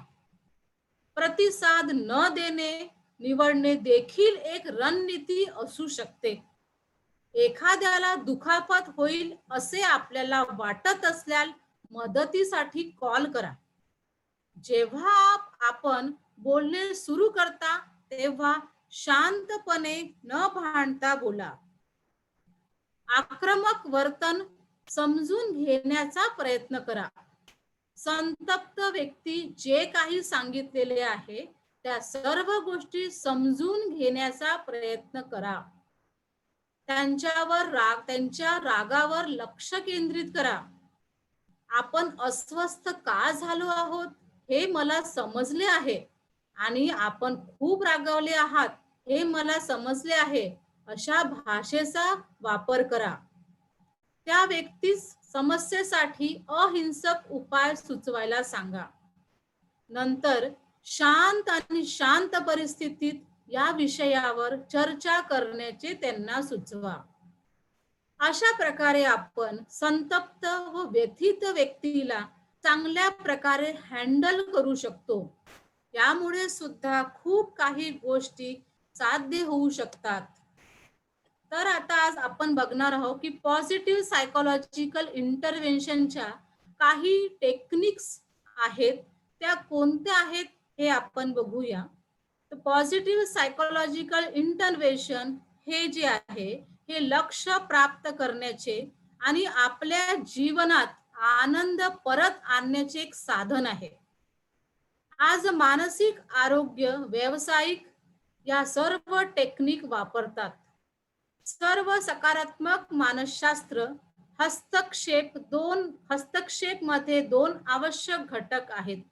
प्रतिसाद न देणे निवडणे देखील एक रणनीती असू शकते. एखाद्याला दुखापत होईल असे आपल्याला वाटत असल्यास मदतीसाठी कॉल करा. जेव्हा आपण बोलणे सुरू करता तेव्हा शांतपणे न भांडता बोला. आक्रमक वर्तन समजून घेण्याचा प्रयत्न करा. संतप्त व्यक्ती जे काही सांगितलेले आहे त्या सर्व गोष्टी समजून घेण्याचा प्रयत्न करा. त्यांच्या रागावर लक्ष केंद्रित करा. आपण अस्वस्थ का झालो आहोत हे मला समजले आहे आणि आपण खूप रागावले आहात हे मला समजले आहे अशा भाषेचा वापर करा. त्या व्यक्तीस समस्येसाठी अहिंसक उपाय सुचवायला सांगा. नंतर शांत आणि शांत परिस्थितीत या विषयावर चर्चा करण्याचे त्यांना सुचवा. अशा प्रकारे आपण संतप्त व व्यथित व्यक्तीला चांगल्या प्रकारे हँडल करू शकतो. यामुळे सुद्धा खूप काही गोष्टी साध्य होऊ शकतात. तर आता आज आपण बघणार आहोत की पॉझिटिव्ह सायकोलॉजिकल इंटरव्हेन्शनच्या काही टेक्निक्स आहेत, त्या कोणत्या आहेत हे आपण बघूया. तर पॉझिटिव्ह सायकोलॉजिकल इंटरव्हेन्शन हे जे आहे हे लक्ष्य प्राप्त करण्याचे आणि आपल्या जीवनात आनंद परत आणण्याचे एक साधन आहे. आज मानसिक आरोग्य व्यावसायिक या सर्व टेक्निक वापरतात. सर्व सकारात्मक मानसशास्त्र हस्तक्षेप मध्ये दोन आवश्यक घटक आहेत.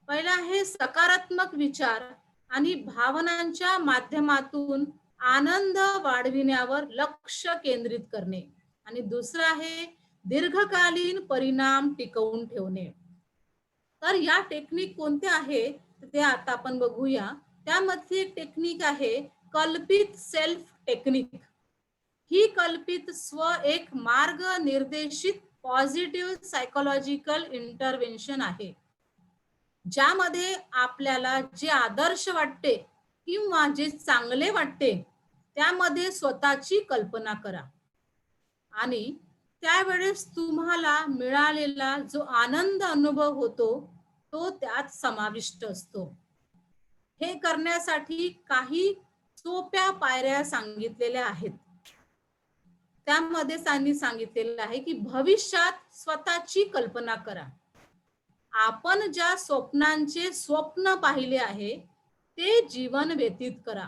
पहिला आहे सकारात्मक विचार आणि भावनांच्या माध्यमातून आनंद वाढविण्यावर लक्ष केंद्रित करणे आणि दुसरं आहे दीर्घकालीन परिणाम टिकवून ठेवणे. तर या टेक्निक कोणत्या आहे ते आता आपण बघूया. त्यामध्ये एक टेक्निक आहे कल्पित सेल्फ टेक्निक. ही कल्पित स्व एक मार्ग निर्देशित पॉझिटिव्ह सायकोलॉजिकल इंटरव्हेन्शन आहे, ज्यामध्ये आपल्याला जे आदर्श वाटते किंवा जे चांगले वाटते त्यामध्ये स्वतःची कल्पना करा आणि त्यावेळेस तुम्हाला मिळालेला जो आनंद अनुभव होतो तो त्यात समाविष्ट असतो. हे करण्यासाठी काही सोप्या पायऱ्या सांगितलेल्या आहेत. त्यामध्ये त्यांनी सांगितलेलं आहे की भविष्यात स्वतःची कल्पना करा. आपण ज्या स्वप्नांचे स्वप्न पाहिले आहे ते जीवन व्यतीत करा.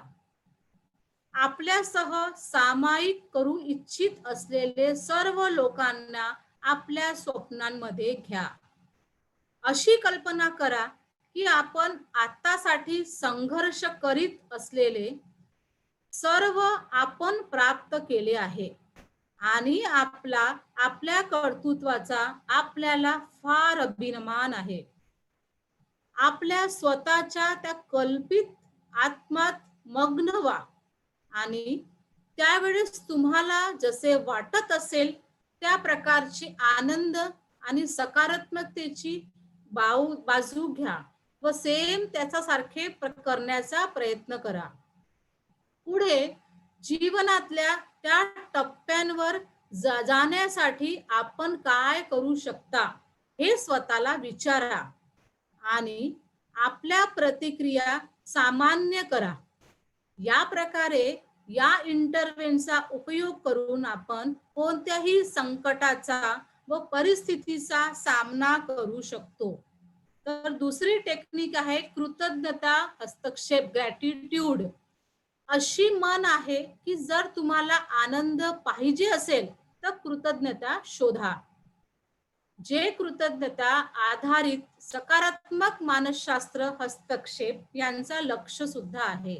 आपल्यासह सामायिक करू इच्छित असलेले सर्व लोकांना आपल्या स्वप्नांमध्ये घ्या. अशी कल्पना करा की आपण आतासाठी संघर्ष करीत असलेले सर्व आपण प्राप्त केले आहे आणि आपल्या कर्तृत्वाचा आपल्याला फार अभिमान आहे. आपल्या स्वतःच्या त्या कल्पित आत्मात मग्न व्हा आणि त्यावेळेस तुम्हाला जसे वाटत असेल त्या प्रकारची आनंद आणि सकारात्मकतेची बाजू घ्या व सेम त्याच्यासारखे करण्याचा प्रयत्न करा. पुढे जीवनातल्या त्या टप्प्यांवर जाण्यासाठी आपण काय करू शकता हे स्वतःला विचारा आणि आपल्या प्रतिक्रिया सामान्य करा. या प्रकारे या इंटरव्हेन्शनचा उपयोग करून आपण कोणत्याही संकटाचा व परिस्थितीचा सामना करू शकतो. तर दुसरी टेक्निक आहे कृतज्ञता हस्तक्षेप ग्रॅटिट्यूड. अशी मन आहे की जर तुम्हाला आनंद पाहिजे असेल तर कृतज्ञता शोधा. जे कृतज्ञता आधारित सकारात्मक मानसशास्त्र हस्तक्षेप यांचा लक्ष सुद्धा आहे.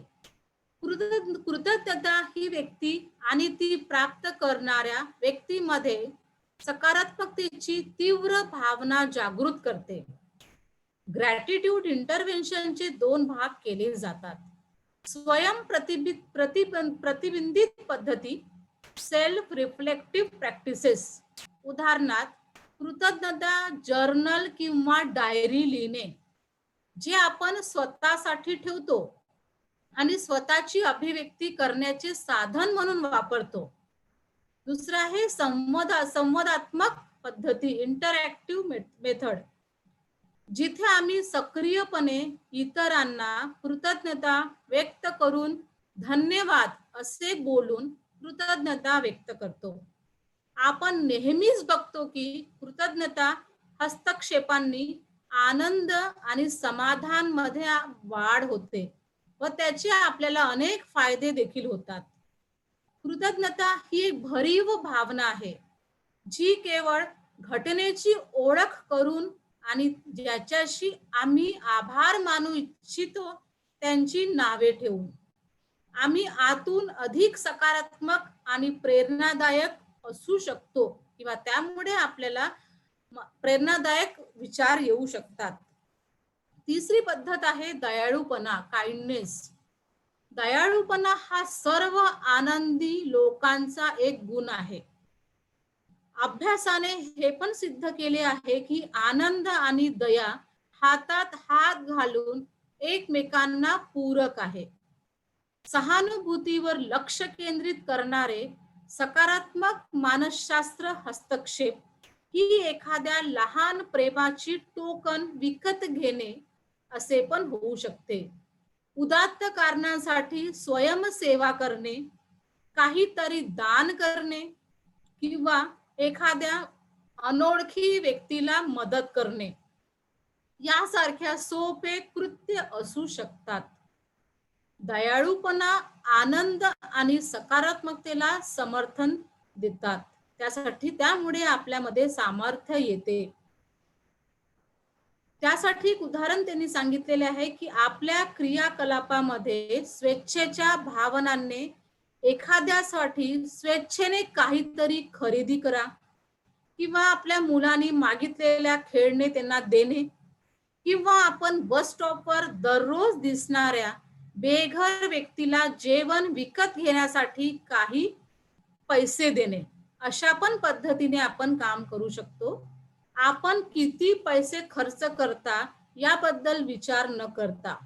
कृतज्ञता ही व्यक्ती आणि ती प्राप्त करणाऱ्या व्यक्तीमध्ये सकारात्मकतेची तीव्र भावना जागृत करते. ग्रॅटिट्यूड इंटरव्हेन्शनचे दोन भाग केले जातात. स्वयं प्रतिबिंबित पद्धती सेल्फ रिफ्लेक्टिव्ह प्रॅक्टिसेस. उदाहरणार्थ कृतज्ञता जर्नल किंवा डायरी लिहिणे, जे आपण स्वतःसाठी ठेवतो आणि स्वतःची अभिव्यक्ती करण्याचे साधन म्हणून वापरतो. दुसरा आहे संवादात्मक पद्धती इंटरॅक्टिव्ह मेथड, जिथे आम्ही सक्रियपणे इतरांना कृतज्ञता व्यक्त करून धन्यवाद असे बोलून कृतज्ञता व्यक्त करतो. आपण नेहमीच बघतो की कृतज्ञता हस्तक्षेपांनी आनंद आणि समाधान मध्ये वाढ होते व त्याचे आपल्याला अनेक फायदे देखील होतात. कृतज्ञता ही एक भरीव भावना आहे जी केवळ घटनेची ओळख करून आणि ज्याच्याशी आम्ही आभार मानू इच्छितो त्यांची नावे ठेवून आम्ही आतून अधिक सकारात्मक आणि प्रेरणादायक असू शकतो किंवा त्यामुळे आपल्याला प्रेरणादायक विचार येऊ शकतात. तिसरी पद्धत आहे दयाळूपणा, काइंडनेस. दयाळूपणा हा सर्व आनंदी लोकांचा एक गुण आहे. अभ्यासाने हे पण सिद्ध केले आहे की आनंद आणि दया हातात हात घालून एकमेकांना पूरक आहे. सहानुभूतीवर लक्ष केंद्रित करणारे सकारात्मक मानसशास्त्र हस्तक्षेप ही एखाद्या लहान प्रेमाची टोकन विकत घेणे असे पण होऊ शकते. उदात्त कारणांसाठी स्वयंसेवा करणे, काहीतरी दान करणे किंवा एखाद्या अनोळखी व्यक्तीला मदत करणे यासारख्या सोपे कृत्य असू शकतात. दयाळूपणा आनंद आणि सकारात्मकतेला समर्थन देतात. त्यामुळे आपल्यामध्ये सामर्थ्य येते. त्यासाठी एक उदाहरण त्यांनी सांगितलेले आहे की आपल्या क्रियाकलापामध्ये स्वेच्छेच्या भावनांनी एखाद्यासाठी स्वेच्छेने काहीतरी खरेदी करा किंवा आपल्या मुलांनी मागितलेल्या खेळणे त्यांना देणे किंवा आपण बस स्टॉपवर दररोज दिसणाऱ्या बेघर व्यक्तीला जेवण विकत घेण्यासाठी काही पैसे देणे, अशा पण पद्धतीने आपण काम करू शकतो. आपण किती पैसे खर्च करता याबद्दल विचार न करता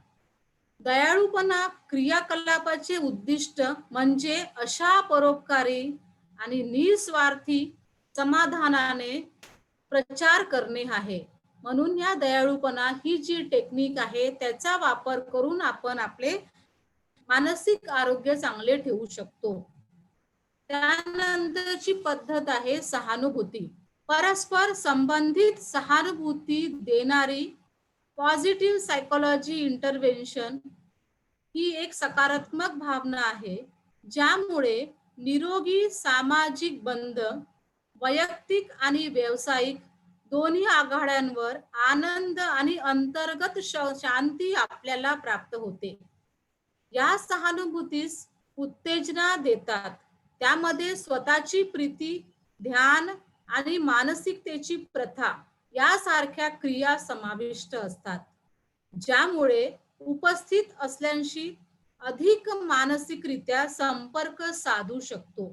दयाळूपणा क्रियाकलापाचे उद्दिष्ट म्हणजे अशा परोपकारी आणि निस्वार्थी समाधानाने प्रचार करणे आहे. म्हणून या दयाळूपणा ही जी टेक्निक आहे त्याचा वापर करून आपण आपले मानसिक आरोग्य चांगले ठेवू शकतो. त्यानंतरची पद्धत आहे सहानुभूती. परस्पर संबंधित सहानुभूती देणारी पॉझिटिव्ह सायकोलॉजी इंटरव्हेन्शन ही एक सकारात्मक भावना आहे ज्यामुळे निरोगी सामाजिक बंध, वैयक्तिक आणि व्यावसायिक दोन्ही आघाड्यांवर आनंद आणि अंतर्गत शांती आपल्याला प्राप्त होते. या सहानुभूतीस उत्तेजना देतात. त्यामध्ये स्वतःची प्रीती, ध्यान आणि मानसिकतेची प्रथा यासारख्या क्रिया समाविष्ट असतात, ज्यामुळे उपस्थित असल्याशी अधिक मानसिकरित्या संपर्क साधू शकतो.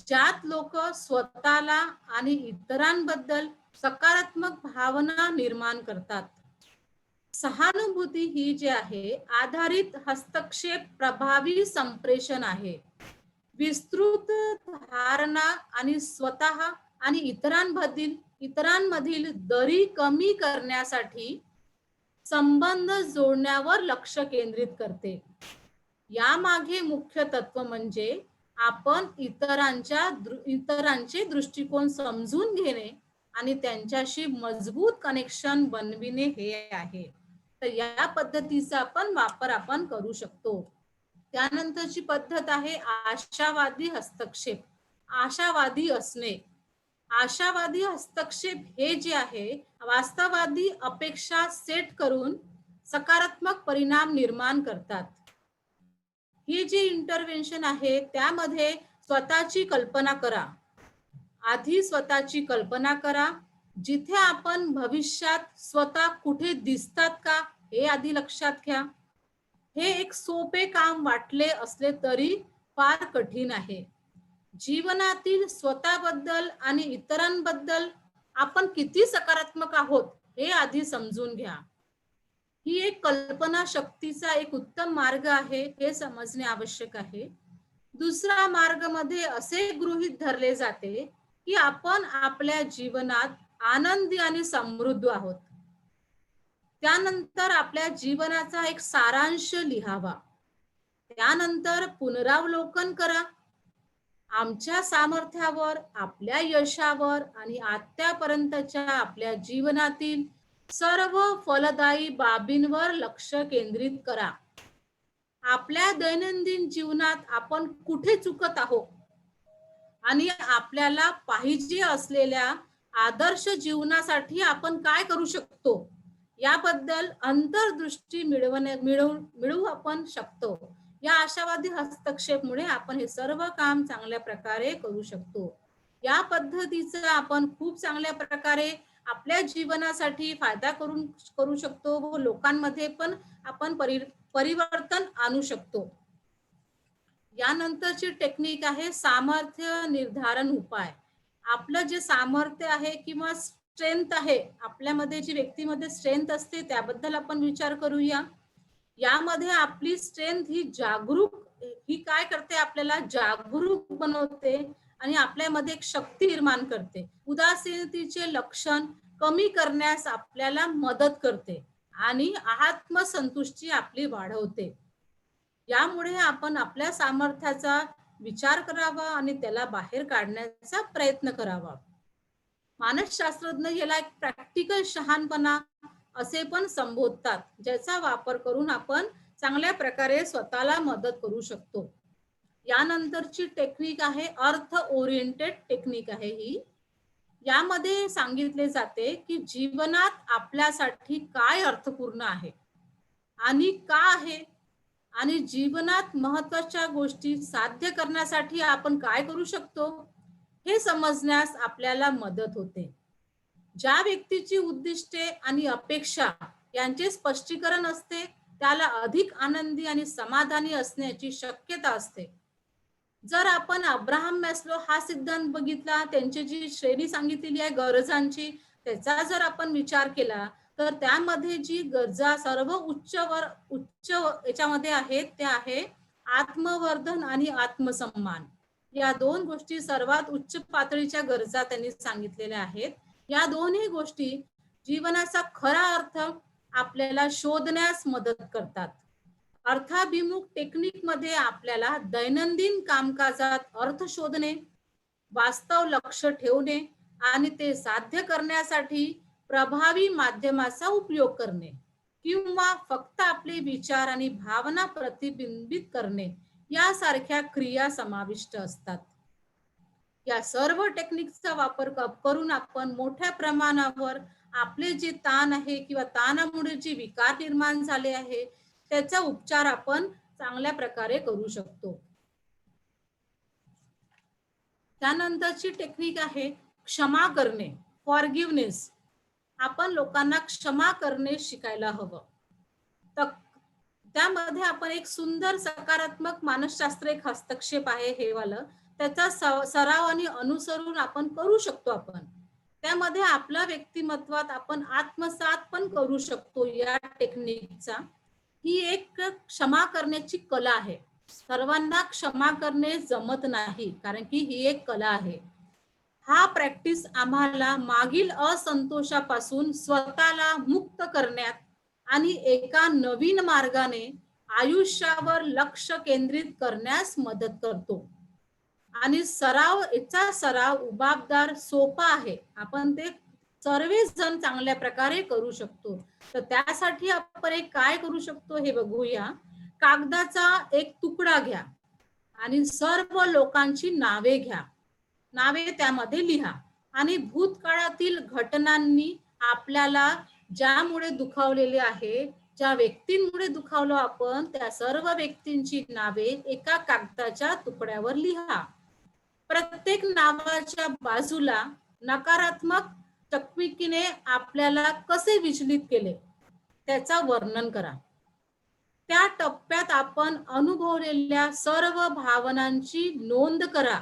ज्यात लोक स्वतःला आणि इतरांबद्दल सकारात्मक भावना निर्माण करतात. सहानुभूती ही जी आहे आधारित हस्तक्षेप प्रभावी संप्रेषण आहे. विस्तृत धारणा आणि स्वतः आणि इतरांमधील दरी कमी करण्यासाठी संबंध जोडण्यावर लक्ष केंद्रित करते. यामागे मुख्य तत्व म्हणजे आपण इतरांचे दृष्टिकोन समजून घेणे आणि त्यांच्याशी मजबूत कनेक्शन बनविणे हे आहे. तर या पद्धतीचा वापर आपण करू शकतो. त्यानंतरची पद्धत आहे आशावादी हस्तक्षेप. आशावादी असणे. आशावादी हस्तक्षेप हे जे आहे वास्तववादी अपेक्षा सेट करून सकारात्मक परिणाम निर्माण करतात. हे जे इंटरव्हेन्शन आहे त्यामध्ये स्वतःची कल्पना करा. आधी स्वतःची कल्पना करा. जिथे आपण भविष्यात स्वतः कुठे दिसतात का हे आधी लक्षात घ्या. हे एक सोपे काम वाटले असले तरी फार कठीण आहे. जीवनातील स्वतःबद्दल आणि इतरांबद्दल आपण किती सकारात्मक आहोत हे आधी समजून घ्या. ही एक कल्पना शक्तीचा एक उत्तम मार्ग आहे हे समजणे आवश्यक आहे. दुसरा मार्ग मध्ये असे गृहीत धरले जाते की आपण आपल्या जीवनात आनंदी आणि समृद्ध आहोत. त्यानंतर आपल्या जीवनाचा एक सारांश लिहावा. त्यानंतर पुनरावलोकन करा. आमच्या सामर्थ्यावर, आपल्या यशावर आणि आतापर्यंतच्या आपल्या जीवनातील सर्व फलदायी बाबींवर लक्ष केंद्रित करा. आपल्या दैनंदिन जीवनात आपण कुठे चुकत आहोत आणि आपल्याला पाहिजे असलेल्या आदर्श जीवनासाठी आपण काय करू शकतो याबद्दल अंतर्दृष्टी मिळवू आपण शकतो. या आशावादी हस्तक्षेपमुळे आपण हे सर्व काम चांगल्या प्रकारे करू शकतो. या पद्धतीचा आपण खूप चांगल्या प्रकारे आपल्या जीवनासाठी फायदा करू शकतो व लोकांमध्ये पण आपण परिवर्तन आणू शकतो. यानंतरची टेक्निक आहे सामर्थ्य निर्धारण उपाय. आपलं जे सामर्थ्य आहे किंवा स्ट्रेंथ आहे, आपल्यामध्ये जी व्यक्तीमध्ये स्ट्रेंथ असते त्याबद्दल आपण विचार करूया. यामध्ये आपली स्ट्रेंथ ही काय करते, आपल्याला जागरूक बनवते आणि आपल्यामध्ये एक शक्ती निर्माण करते. उदासीनतेचे लक्षण कमी करण्यास आपल्याला मदत करते आणि आत्मसंतुष्टी आपली वाढवते. यामुळे आपण आपल्या सामर्थ्याचा विचार करावा आणि त्याला बाहेर काढण्याचा प्रयत्न करावा. मानसशास्त्रज्ञ याला एक प्रॅक्टिकल शहाणपणा असे पण संबोधतात, ज्याचा वापर करून आपण चांगल्या प्रकारे स्वतःला मदत करू शकतो. यानंतरची टेक्निक आहे अर्थ ओरिएंटेड टेक्निक आहे ही. यामध्ये सांगितले जाते की जीवनात आपल्यासाठी काय अर्थपूर्ण आहे आणि का आहे आणि जीवनात महत्त्वाच्या गोष्टी साध्य करण्यासाठी आपण काय करू शकतो हे समजण्यास आपल्याला मदत होते. ज्या व्यक्तीची उद्दिष्टे आणि अपेक्षा यांचे स्पष्टीकरण असते त्याला अधिक आनंदी आणि समाधानी असण्याची शक्यता असते. जर आपण अब्राहम मॅस्लो हा सिद्धांत बघितला, त्यांची जी श्रेणी सांगितलेली आहे गरजांची, त्याचा जर आपण विचार केला तर त्यामध्ये जी गरजा सर्व उच्च याच्यामध्ये आहेत त्या आहे आत्मवर्धन आणि आत्मसन्मान. या दोन गोष्टी सर्वात उच्च पातळीच्या गरजा त्यांनी सांगितलेल्या आहेत. या दोन्ही गोष्टी जीवनाचा खरा अर्थ आपल्याला शोधण्यास मदत करतात. अर्थाभिमुख टेक्निक मध्ये आपल्याला दैनंदिन कामकाजात अर्थ शोधणे, वास्तव लक्ष ठेवणे आणि ते साध्य करण्यासाठी प्रभावी माध्यमाचा उपयोग करणे किंवा फक्त आपले विचार आणि भावना प्रतिबिंबित करणे यासारख्या क्रिया समाविष्ट असतात. या सर्व टेक्निकचा वापर करून आपण मोठ्या प्रमाणावर आपले जे ताण आहे किंवा ताणामुळे जे विकार निर्माण झाले आहे त्याचा उपचार आपण चांगल्या प्रकारे करू शकतो. त्यानंतरची टेक्निक आहे क्षमा करणे, फॉरगिव्हनेस. आपण लोकांना क्षमा करणे शिकायला हवं. तर त्यामध्ये आपण एक सुंदर सकारात्मक मानसशास्त्र एक हस्तक्षेप आहे हे वालं, त्याचा सराव आणि अनुसरून आपण करू शकतो. आपण त्यामध्ये आपल्या व्यक्तिमत्वात आपण आत्मसात पण करू शकतो. या टेक्निकचा ही एक क्षमा करण्याची कला आहे. सर्वांना क्षमा करणे जमत नाही कारण की ही एक कला आहे. हा प्रॅक्टिस आम्हाला मागील असंतोषापासून स्वतःला मुक्त करण्यात आणि एका नवीन मार्गाने आयुष्यावर लक्ष केंद्रित करण्यास मदत करतो. आणि याचा सराव उबाबदार सोपा आहे. आपण ते सर्वच जण चांगल्या प्रकारे करू शकतो. तर त्यासाठी आपण एक काय करू शकतो हे बघूया. कागदाचा एक तुकडा घ्या आणि सर्व लोकांची नावे घ्या. नावे त्यामध्ये लिहा आणि भूतकाळातील घटनांनी आपल्याला ज्यामुळे दुखावलेले आहे, ज्या व्यक्तींमुळे दुखावलो आपण, त्या सर्व व्यक्तींची नावे एका कागदाच्या तुकड्यावर लिहा. प्रत्येक नावाच्या बाजूला नकारात्मक चकमकीने आपल्याला कसे विचलित केले त्याचा वर्णन करा. त्या टप्प्यात आपण अनुभवलेल्या सर्व भावनांची नोंद करा.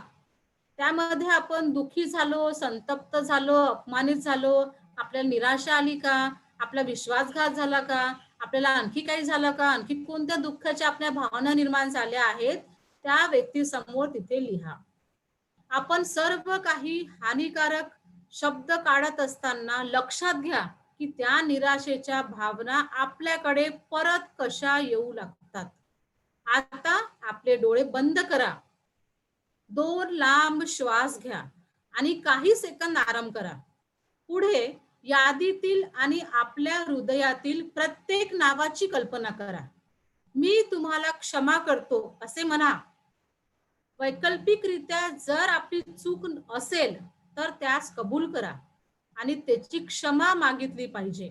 त्यामध्ये आपण दुःखी झालो, संतप्त झालो, अपमानित झालो, आपल्याला निराशा आली का, आपला विश्वासघात झाला का, आपल्याला आणखी काही झालं का, आणखी कोणत्या दुःखाच्या आपल्या भावना निर्माण झाल्या आहेत त्या व्यक्तीसमोर तिथे लिहा. आपण सर्व काही हानिकारक शब्द काढत असताना लक्षात घ्या की त्या निराशेच्या भावना आपल्याकडे परत कशा येऊ लागतात. आता आपले डोळे बंद करा, 2 लांब श्वास घ्या आणि काही सेकंद आराम करा. पुढे यादीतील आणि आपल्या हृदयातील प्रत्येक नावाची कल्पना करा. मी तुम्हाला क्षमा करतो असे म्हणा. वैकल्पिकरित्या जर आपली चूक असेल तर त्यास कबूल करा आणि त्याची क्षमा मागितली पाहिजे.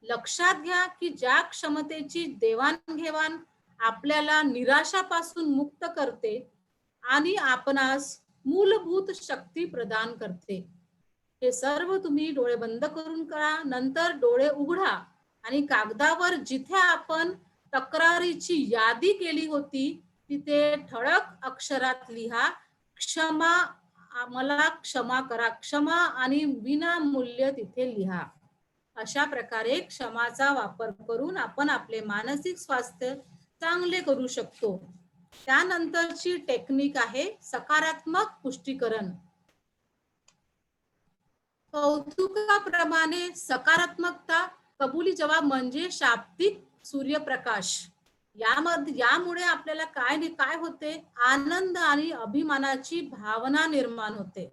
लक्षात घ्या की ज्या क्षमतेची देवाणघेवाण आपल्याला निराशापासून मुक्त करते आणि आपणास मूलभूत शक्ती प्रदान करते. हे सर्व तुम्ही डोळे बंद करून करा, नंतर डोळे उघडा आणि कागदावर जिथे आपण तक्रारीची यादी केली होती तिथे ठळक अक्षरात लिहा, क्षमा, मला क्षमा करा, क्षमा आणि विनामूल्य तिथे लिहा. अशा प्रकारे क्षमाचा वापर करून आपण आपले मानसिक स्वास्थ्य चांगले करू शकतो. त्यानंतरची टेक्निक आहे सकारात्मक पुष्टीकरण. कौतुकाप्रमाणे सकारात्मकता कबुली जवाब म्हणजे शाब्दिक सूर्यप्रकाश. यामुळे आपल्याला काय होते, आनंद आणि अभिमानाची भावना निर्माण होते.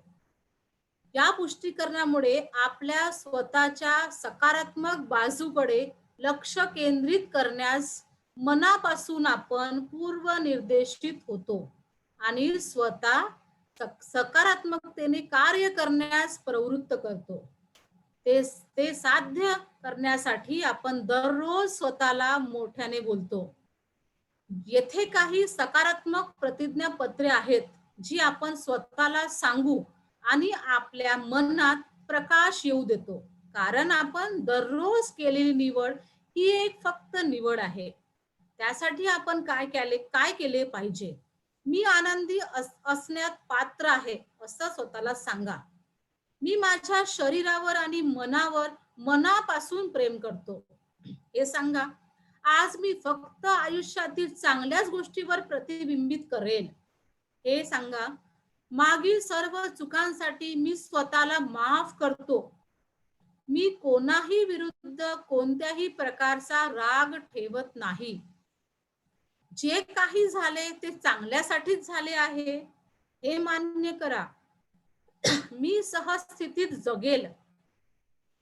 या पुष्टीकरणामुळे आपल्या स्वतःच्या सकारात्मक बाजूकडे लक्ष केंद्रित करण्यास मनापासून आपण पूर्वनिर्देशित होतो आणि स्वतः सकारात्मकतेने कार्य करण्यास प्रवृत्त करतो. ते साध्य करण्यासाठी आपण दररोज स्वतःला मोठ्याने बोलतो. येथे काही सकारात्मक प्रतिज्ञापत्रे आहेत जी आपण स्वतःला सांगू आणि आपल्या मनात प्रकाश येऊ देतो, कारण आपण दररोज केलेली निवड ही एक फक्त निवड आहे. त्यासाठी आपण काय केले पाहिजे? मी आनंदी असण्यात पात्र आहे असं स्वतःला सांगा. मी माझ्या शरीरावर आणि मनावर मनापासून प्रेम करतो हे सांगा. आज मी फक्त आयुष्यातील चांगल्याच गोष्टीवर प्रतिबिंबित करेल हे सांगा. मागील सर्व चुकांसाठी मी स्वतःला माफ करतो. मी कोणाही विरुद्ध कोणत्याही प्रकारचा राग ठेवत नाही. जे काही झाले ते चांगल्यासाठीच झाले आहे हे मान्य करा. मी सहस्थितीत जगेल.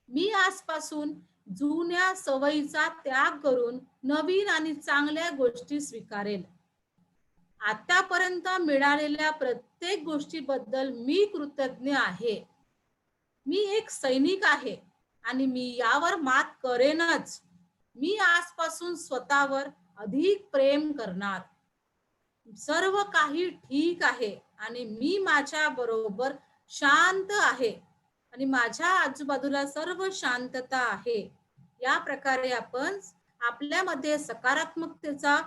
मी आजपासून जुन्या सवयीचा त्याग करून नवीन आणि चांगल्या गोष्टी स्वीकारेल. आतापर्यंत मिळालेल्या प्रत्येक गोष्टीबद्दल मी कृतज्ञ आहे. मी एक सैनिक आहे आणि मी यावर मात करेनच. मी आजपासून स्वतःवर अधिक प्रेम करणार. सर्व काही ठीक आहे आणि मी माझ्या बरोबर शांत आहे आणि माझ्या आजूबाजूला सर्व शांतता आहे. या प्रकारे आपण आपल्यामध्ये सकारात्मकतेचा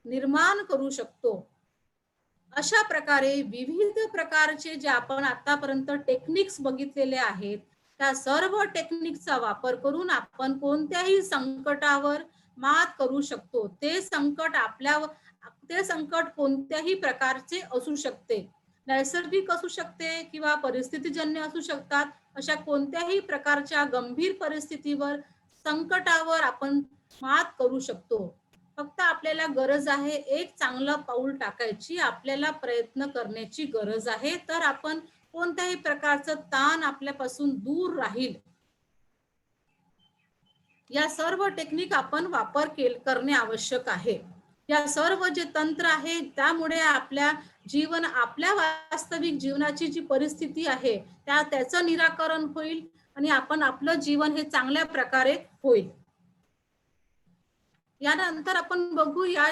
निर्माण करू शकतो. अशा प्रकारे विविध प्रकारचे जे आपण आतापर्यंत टेक्निक्स बघितलेले आहेत त्या सर्व टेक्निकचा वापर करून आपण कोणत्याही संकटावर मात करू शकतो. ते संकट कोणत्याही प्रकारचे असू शकते, नैसर्गिक असू शकते किंवा परिस्थितीजन्य असू शकतात. अशा कोणत्याही प्रकारच्या गंभीर परिस्थितीवर संकटावर आपण मात करू शकतो. फक्त आपल्याला गरज आहे एक चांगलं पाऊल टाकायची, आपल्याला प्रयत्न करण्याची गरज आहे. तर आपण कोणत्याही प्रकारचं ताण आपल्यापासून दूर राहील. या सर्व टेक्निक आपण वापर करणे आवश्यक आहे. या सर्व जे तंत्र आहे त्यामुळे आपल्या वास्तविक जीवनाची जी परिस्थिती आहे त्याचं निराकरण होईल आणि आपलं जीवन हे चांगल्या प्रकारे होईल. यानंतर आपण बघू, या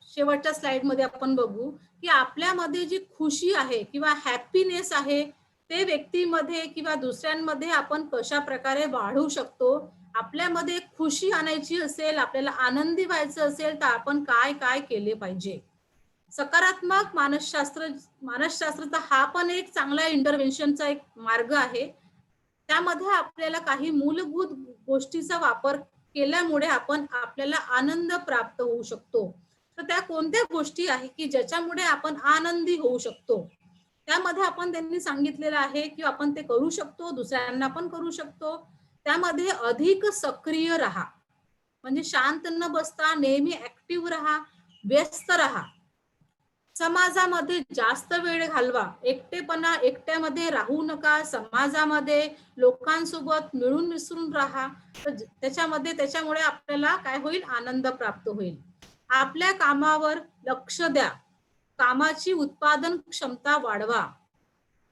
शेवटच्या स्लाइड मध्ये आपण बघू की आपल्यामध्ये जी खुशी आहे किंवा हॅपीनेस आहे ते व्यक्तीमध्ये किंवा दुसऱ्यांमध्ये आपण कशा प्रकारे वाढवू शकतो. आपल्यामध्ये खुशी आणायची असेल, आपल्याला आनंदी व्हायचं असेल तर आपण काय केले पाहिजे. सकारात्मक मानसशास्त्राचा हा पण एक चांगला इंटरव्हेन्शनचा एक मार्ग आहे. त्यामध्ये आपल्याला काही मूलभूत गोष्टीचा वापर केल्यामुळे आपल्याला आनंद प्राप्त होऊ शकतो. तर त्या कोणत्या गोष्टी आहे की ज्याच्यामुळे आपण आनंदी होऊ शकतो. त्यामध्ये त्यांनी सांगितलेलं आहे की आपण ते करू शकतो, दुसऱ्यांना पण करू शकतो. त्यामध्ये अधिक सक्रिय राहा, म्हणजे शांत न बसता नेहमी ऍक्टिव्ह राहा, व्यस्त राहा. समाजामध्ये जास्त वेळ घालवा. एकट्यामध्ये राहू नका. समाजामध्ये लोकांसोबत मिळून मिसळून राहा. त्याच्यामुळे आपल्याला काय होईल, आनंद प्राप्त होईल. आपल्या कामावर लक्ष द्या. कामाची उत्पादन क्षमता वाढवा.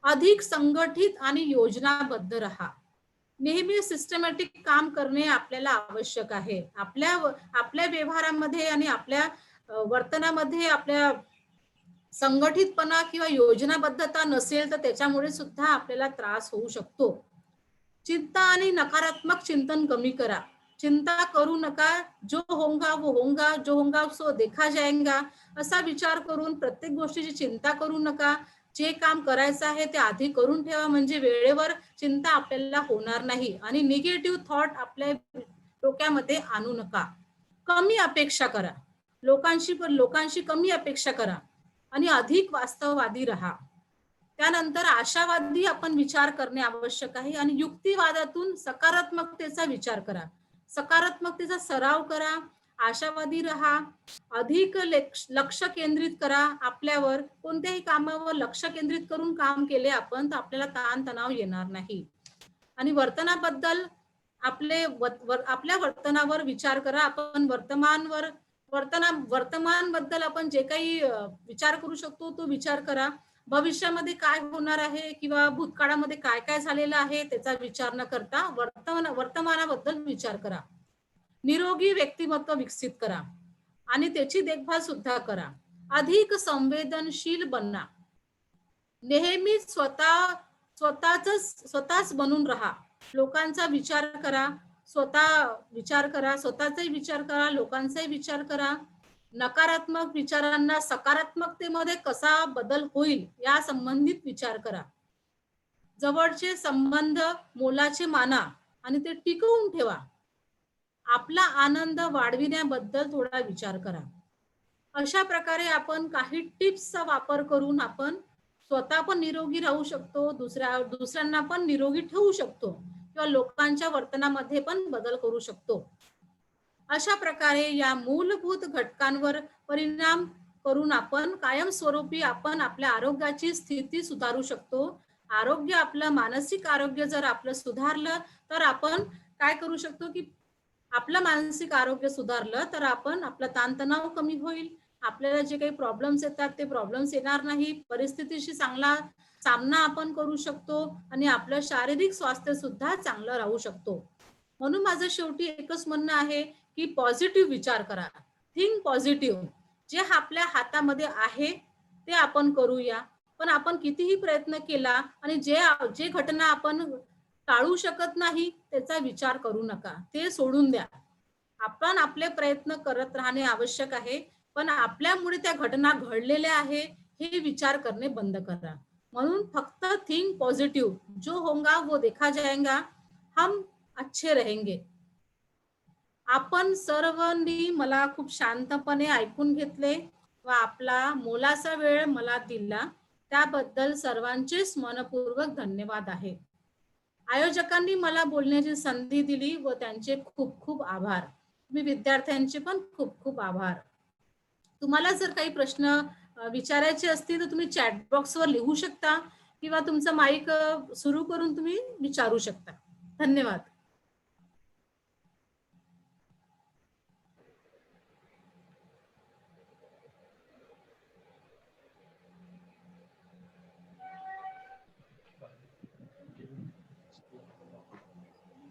अधिक संघटित आणि योजनाबद्ध राहा. नेहमी सिस्टमॅटिक काम करणे आपल्याला आवश्यक आहे. आपल्या व्यवहारामध्ये आणि आपल्या वर्तनामध्ये आपल्या संघटितपणा किंवा योजनाबद्धता नसेल तर त्याच्यामुळे सुद्धा आपल्याला त्रास होऊ शकतो. चिंता आणि नकारात्मक चिंतन कमी करा. चिंता करू नका. जो होंगा वो होंगा, जो होंगा सो देखा जाएगा असा विचार करून प्रत्येक गोष्टीची चिंता करू नका. जे काम करायचं आहे ते आधी करून ठेवा, म्हणजे वेळेवर चिंता आपल्याला होणार नाही आणि निगेटिव्ह थॉट आपल्या डोक्यामध्ये आणू नका. कमी अपेक्षा करा. लोकांशी कमी अपेक्षा करा आणि अधिक वास्तववादी राहा. त्यानंतर आशावादी आपण विचार करणे आवश्यक आहे आणि युक्तिवादातून सकारात्मकतेचा विचार करा. सकारात्मकतेचा सराव करा. आशावादी राहा. अधिक लक्ष केंद्रित करा आपल्यावर. कोणत्याही कामावर लक्ष केंद्रित करून काम केले आपण तर आपल्याला ताणतणाव येणार नाही. आणि वर्तनाबद्दल आपल्या वर्तनावर विचार करा. आपण वर्तमान बद्दल आपण जे काही विचार करू शकतो तो विचार करा. भविष्यामध्ये काय होणार आहे किंवा भूतकाळामध्ये काय काय झालेलं आहे त्याचा विचार न करता वर्तमानाबद्दल विचार करा. निरोगी व्यक्तिमत्व विकसित करा आणि त्याची देखभाल सुद्धा करा. अधिक संवेदनशील बना. नेहमी स्वतःच बनून राहा. लोकांचा विचार करा. स्वतःचाही विचार करा, लोकांचाही विचार करा. नकारात्मक विचारांना सकारात्मकतेमध्ये कसा बदल होईल या संबंधित विचार करा. जवळचे संबंध मोलाचे माना आणि ते टिकवून ठेवा. आपला आनंद वाढविण्याबद्दल थोडा विचार करा. अशा प्रकारे आपण काही टिप्सचा वापर करून आपण स्वतः पण निरोगी राहू शकतो, दुसऱ्यांना पण निरोगी ठेवू शकतो किंवा लोकांच्या वर्तनामध्ये पण बदल करू शकतो. अशा प्रकारे या मूलभूत घटकांवर परिणाम करून आपण कायमस्वरूपी आपण आपल्या आरोग्याची स्थिती सुधारू शकतो. आपलं मानसिक आरोग्य जर आपलं सुधारलं तर आपण काय करू शकतो की आपलं मानसिक आरोग्य सुधारलं तर आपण आपला ताणतणाव कमी होईल. आपल्याला जे काही प्रॉब्लेम्स येतात ते प्रॉब्लेम्स येणार नाही. परिस्थितीशी चांगला सामना आपण करू शकतो आणि आपलं शारीरिक स्वास्थ्य सुद्धा चांगलं राहू शकतो. म्हणून माझं शेवटी एकच म्हणणं आहे की पॉझिटिव्ह विचार करा. Think positive. जे आपल्या हातामध्ये आहे ते आपण करूया. पण आपण कितीही प्रयत्न केला आणि जे घटना आपण टाळू शकत नाही त्याचा विचार करू नका. ते सोडून द्या. आपण आपले प्रयत्न करत राहणे आवश्यक आहे, पण आपल्यामुळे त्या घटना घडलेल्या आहे हे विचार करणे बंद करा. म्हणून फक्त थिंक पॉझिटिव्ह. जो होगा वो देखा जाएगा. हम अच्छे रहेंगे. आपण सर्वांनी मला खूप शांतपणे ऐकून घेतले व आपला मोलाचा वेळ मला दिला त्याबद्दल सर्वांचेच मनपूर्वक धन्यवाद आहे. आयोजकांनी मला बोलण्याची संधी दिली व त्यांचे खूप खूप आभार. मी विद्यार्थ्यांचे पण खूप खूप आभार. तुम्हाला जर काही प्रश्न विचारायचे असतील तर तुम्ही चॅट बॉक्सवर लिहू शकता किंवा तुमचा माईक सुरू करून तुम्ही विचारू शकता. धन्यवाद.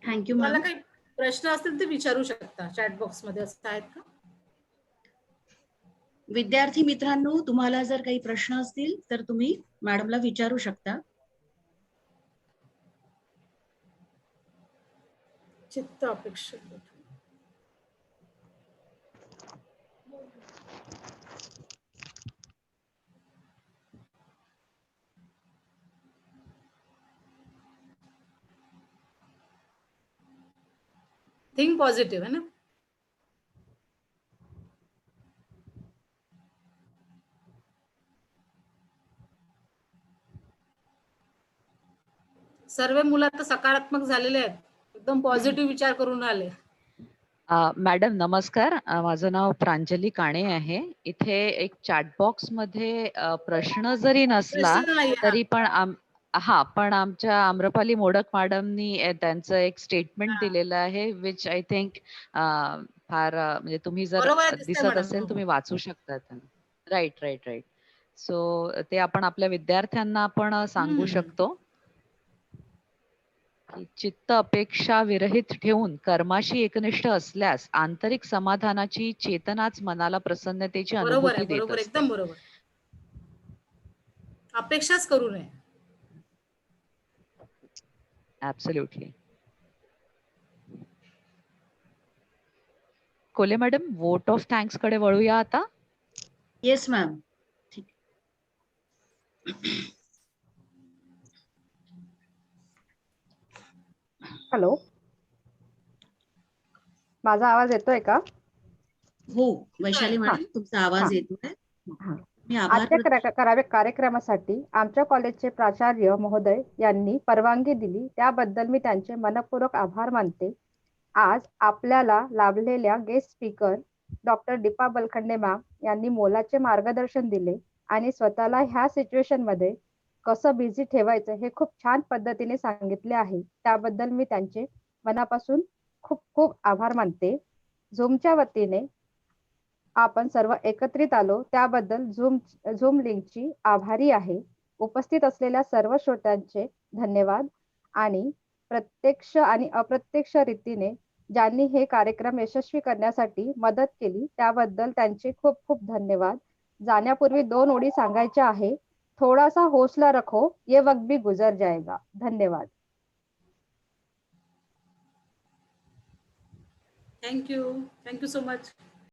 थँक्यू मला मॅम. काही प्रश्न असतील ते विचारू शकता. चॅट बॉक्स मध्ये असं आहेत का? विद्यार्थी मित्रांनो, तुम्हाला जर काही प्रश्न असतील तर तुम्ही मॅडमला विचारू शकता. चित्त अपेक्षित. थिंक पॉझिटिव्ह है ना. सर्व मुलं आता सकारात्मक झालेले आहेत. एकदम पॉझिटिव्ह विचार करून राहिले. मॅडम नमस्कार. माझं नाव प्रांजली काणे आहे. इथे एक चॅट बॉक्स मध्ये प्रश्न जरी नसला प्रश्न नाही. तरी पण पण आमच्या आम्रपाली मोडक मॅडमनी त्यांचं एक स्टेटमेंट हा. दिलेलं आहे विच आय थिंक फार म्हणजे तुम्ही जर बरोबर आहे, दिसतंय दिसत मॅडम. असेल तुम्ही वाचू शकता. राईट. सो ते आपण आपल्या विद्यार्थ्यांना आपण सांगू शकतो. की चित्त अपेक्षा विरहित ठेवून कर्माशी एकनिष्ठ असल्यास आंतरिक समाधानाची चेतनाच मनाला प्रसन्नतेची बरोबर अनुभूती आहे, देत बरोबर, असते. एकदम बरोबर. अपेक्षाच करू नये. ऍब्सोल्युटली. कोले मॅडम, वोट ऑफ थँक्स कडे वळूया आता. Yes ma'am. ठीक. हॅलो, माझा आवाज येतोय का? हो, वैशाली हा, मॅडम तुमचा हा, आवाज येतोय. हा. मी आभार आजच्या कार्यक्रमासाठी आमच्या कॉलेजचे प्राचार्य महोदय यांनी परवानगी दिली, त्याबद्दल मी त्यांचे मनपूर्वक आभार मानते. आज आपल्याला लाभलेल्या guest speaker doctor Deepa Balkhande ma'am यांनी मोलाचे मार्गदर्शन दिले आणि स्वतःला ह्या सिच्युएशन मध्ये कसं बिझी ठेवायचं हे खूप छान पद्धतीने सांगितले आहे. त्याबद्दल मी त्यांचे मनापासून खूप खूप आभार मानते. झूमच्या वतीने आपण सर्व एकत्रित आलो त्याबद्दल झूम लिंकची आभारी आहे. उपस्थित असलेल्या सर्व श्रोत्यांचे धन्यवाद आणि प्रत्यक्ष आणि अप्रत्यक्ष रीतीने ज्यांनी हे कार्यक्रम यशस्वी करण्यासाठी मदत केली त्याबद्दल त्यांचे खूप खूप धन्यवाद. जाण्यापूर्वी 2 ओळी सांगायच्या आहे. थोड़ा सा हौसला रखो, ये वक्त भी गुजर जाएगा. धन्यवाद. Thank you, thank you so much.